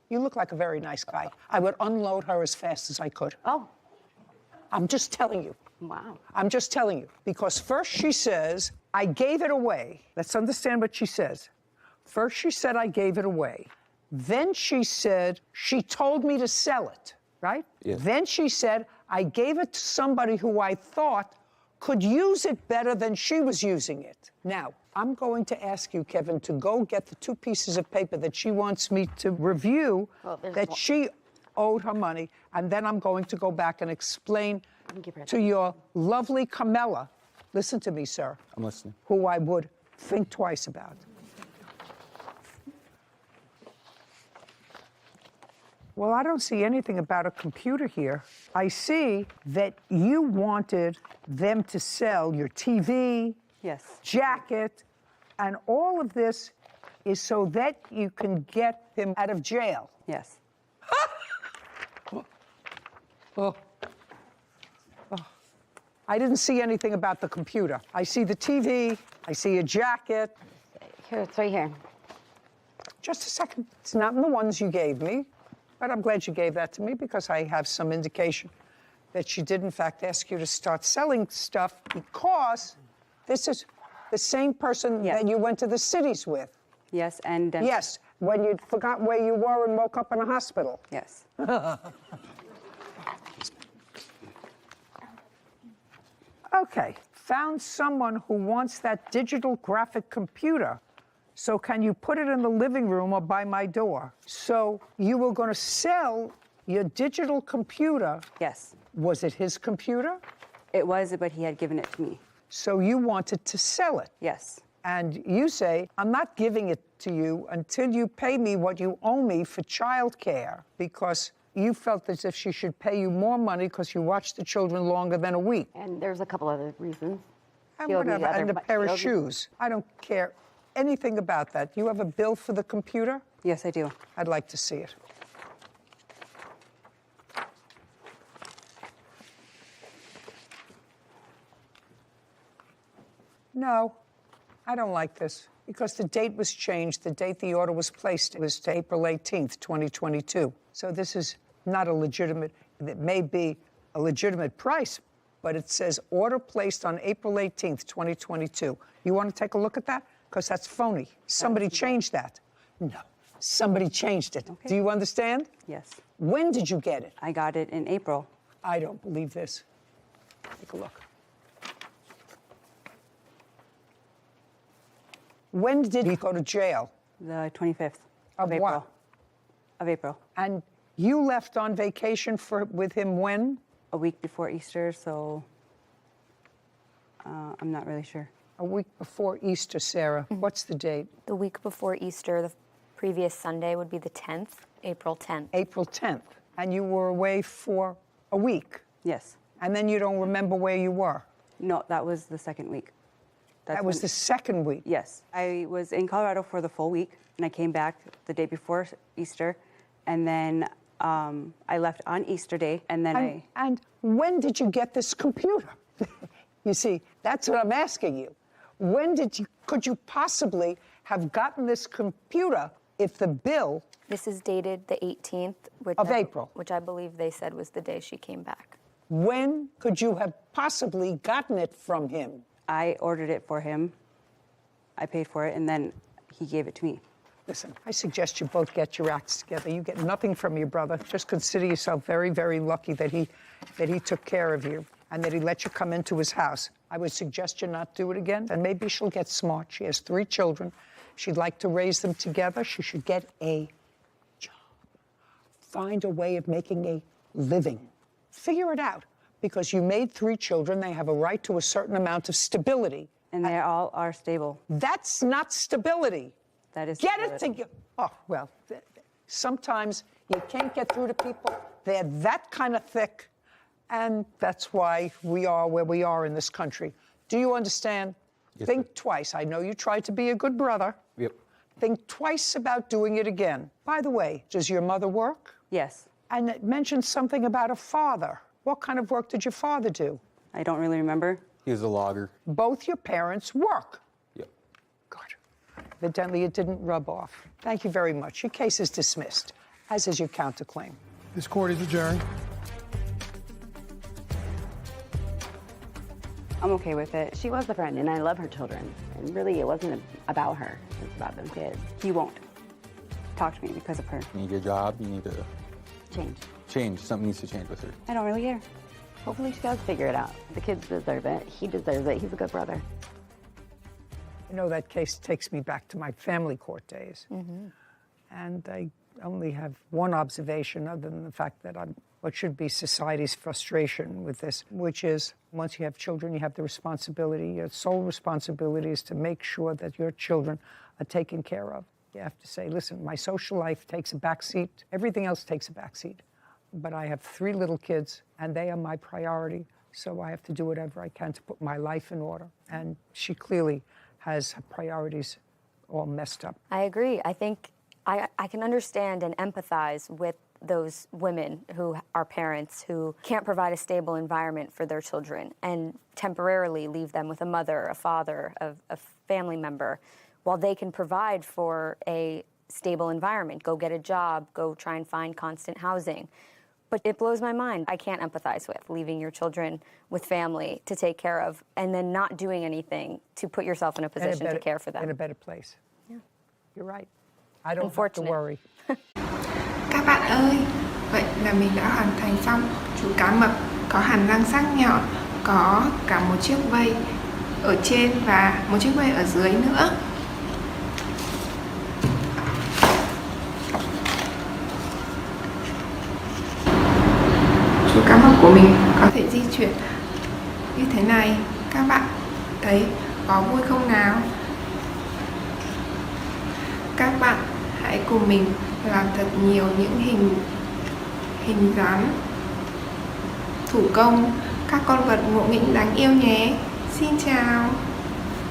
C: You look like a very nice guy. I would unload her as fast as I could.
E: Oh.
C: I'm just telling you.
E: Wow.
C: I'm just telling you. Because first she says, I gave it away. Let's understand what she says. First she said, I gave it away. Then she said, she told me to sell it, right?
V: Yes.
C: Then she said, I gave it to somebody who I thought could use it better than she was using it. Now, I'm going to ask you, Kevin, to go get the 2 pieces of paper that she wants me to review that she owed her money, and then I'm going to go back and explain to your lovely Carmela, listen to me, sir.
V: I'm listening.
C: Who I would think twice about. Well, I don't see anything about a computer here. I see that you wanted them to sell your TV,
U: yes,
C: jacket, and all of this is so that you can get him out of jail.
U: Yes.
C: Oh. I didn't see anything about the computer. I see the TV, I see a jacket.
E: Here, it's right here.
C: Just a second. It's not in the ones you gave me, but I'm glad you gave that to me because I have some indication that she did, in fact, ask you to start selling stuff because this is the same person that you went to the cities with.
U: Yes, and...
C: yes, when you forgot where you were and woke up in a hospital.
U: Yes.
C: Okay, found someone who wants that digital graphic computer. So can you put it in the living room or by my door? So you were going to sell your digital computer.
U: Yes.
C: Was it his computer?
U: It was, but he had given it to me.
C: So you wanted to sell it?
U: Yes.
C: And you say, I'm not giving it to you until you pay me what you owe me for childcare, because you felt as if she should pay you more money because you watched the children longer than a week.
E: And there's a couple other reasons.
C: And whatever, and a pair of shoes. I don't care anything about that. You have a bill for the computer?
U: Yes, I do.
C: I'd like to see it. No, I don't like this because the date was changed. The date the order was placed was to April 18th, 2022. So this is not a legitimate, it may be a legitimate price, but it says order placed on April 18th, 2022. You want to take a look at that? Because that's phony. Somebody changed that. No, somebody changed it.
U: Okay.
C: Do you understand?
U: Yes.
C: When did you get it?
U: I got it in April.
C: I don't believe this. Take a look. When did he go to jail?
U: The 25th
C: Of
U: April.
C: what?
U: Of April.
C: And you left on vacation with him when?
U: A week before Easter, so I'm not really sure.
C: A week before Easter, Sarah. What's the date?
L: The week before Easter, the previous Sunday would be the 10th, April 10th.
C: April 10th. And you were away for a week?
U: Yes.
C: And then you don't remember where you were?
U: No, that was the second week.
C: That was the second week?
U: Yes. I was in Colorado for the full week, and I came back the day before Easter, and then I left on Easter Day, and then
C: And when did you get this computer? You see, that's what I'm asking you. When could you possibly have gotten this computer if the bill...
L: This is dated the 18th
C: of April,
L: which I believe they said was the day she came back.
C: When could you have possibly gotten it from him?
U: I ordered it for him. I paid for it, and then he gave it to me.
C: Listen, I suggest you both get your acts together. You get nothing from your brother. Just consider yourself very, very lucky that he took care of you and that he let you come into his house. I would suggest you not do it again, and maybe she'll get smart. She has 3 children. She'd like to raise them together. She should get a job. Find a way of making a living. Figure it out, because you made 3 children. They have a right to a certain amount of stability.
U: And they all are stable.
C: That's not stability.
U: That is
C: Get
U: stability.
C: it together. Oh, well, sometimes you can't get through to people. They're that kind of thick, and that's why we are where we are in this country. Do you understand?
V: Yes,
C: Think twice. I know you tried to be a good brother.
V: Yep.
C: Think twice about doing it again. By the way, does your mother work?
U: Yes.
C: And it mentioned something about a father. What kind of work did your father do?
U: I don't really remember.
V: He was a logger.
C: Both your parents work.
V: Yep.
C: Good. Evidently, it didn't rub off. Thank you very much. Your case is dismissed, as is your counterclaim.
B: This court is adjourned.
U: I'm okay with it.
E: She was a friend, and I love her children. And really, it wasn't about her. It's about them kids.
U: He won't talk to me because of her.
V: You need a job. You need to
E: Change.
V: Something needs to change with her.
U: I don't really care.
E: Hopefully she does figure it out. The kids deserve it. He deserves it. He's a good brother.
C: You know, that case takes me back to my family court days. And I only have one observation other than the fact that I'm what should be society's frustration with this, which is once you have children, you have the responsibility, your sole responsibility is to make sure that your children are taken care of. You have to say, listen, my social life takes a backseat. Everything else takes a backseat. But I have 3 little kids, and they are my priority, so I have to do whatever I can to put my life in order. And she clearly has her priorities all messed up.
L: I agree. I think I can understand and empathize with those women who are parents who can't provide a stable environment for their children and temporarily leave them with a mother, a father, a family member, while they can provide for a stable environment, go get a job, go try and find constant housing. But it blows my mind. I can't empathize with leaving your children with family to take care of and then not doing anything to put yourself in a position to care for them.
C: In a better place. Yeah. You're right. I don't have to worry.
F: Các bạn ơi, vậy là mình đã hoàn thành xong chú cá mập có hàm răng sắc nhọn, có cả một chiếc vây ở trên và một chiếc vây ở dưới nữa. Chú cá mập của mình có thể di chuyển như thế này. Các bạn thấy có vui không nào? Các bạn hãy cùng mình làm thật nhiều những hình dáng thủ công các con vật ngộ nghĩnh đáng yêu nhé. Xin chào.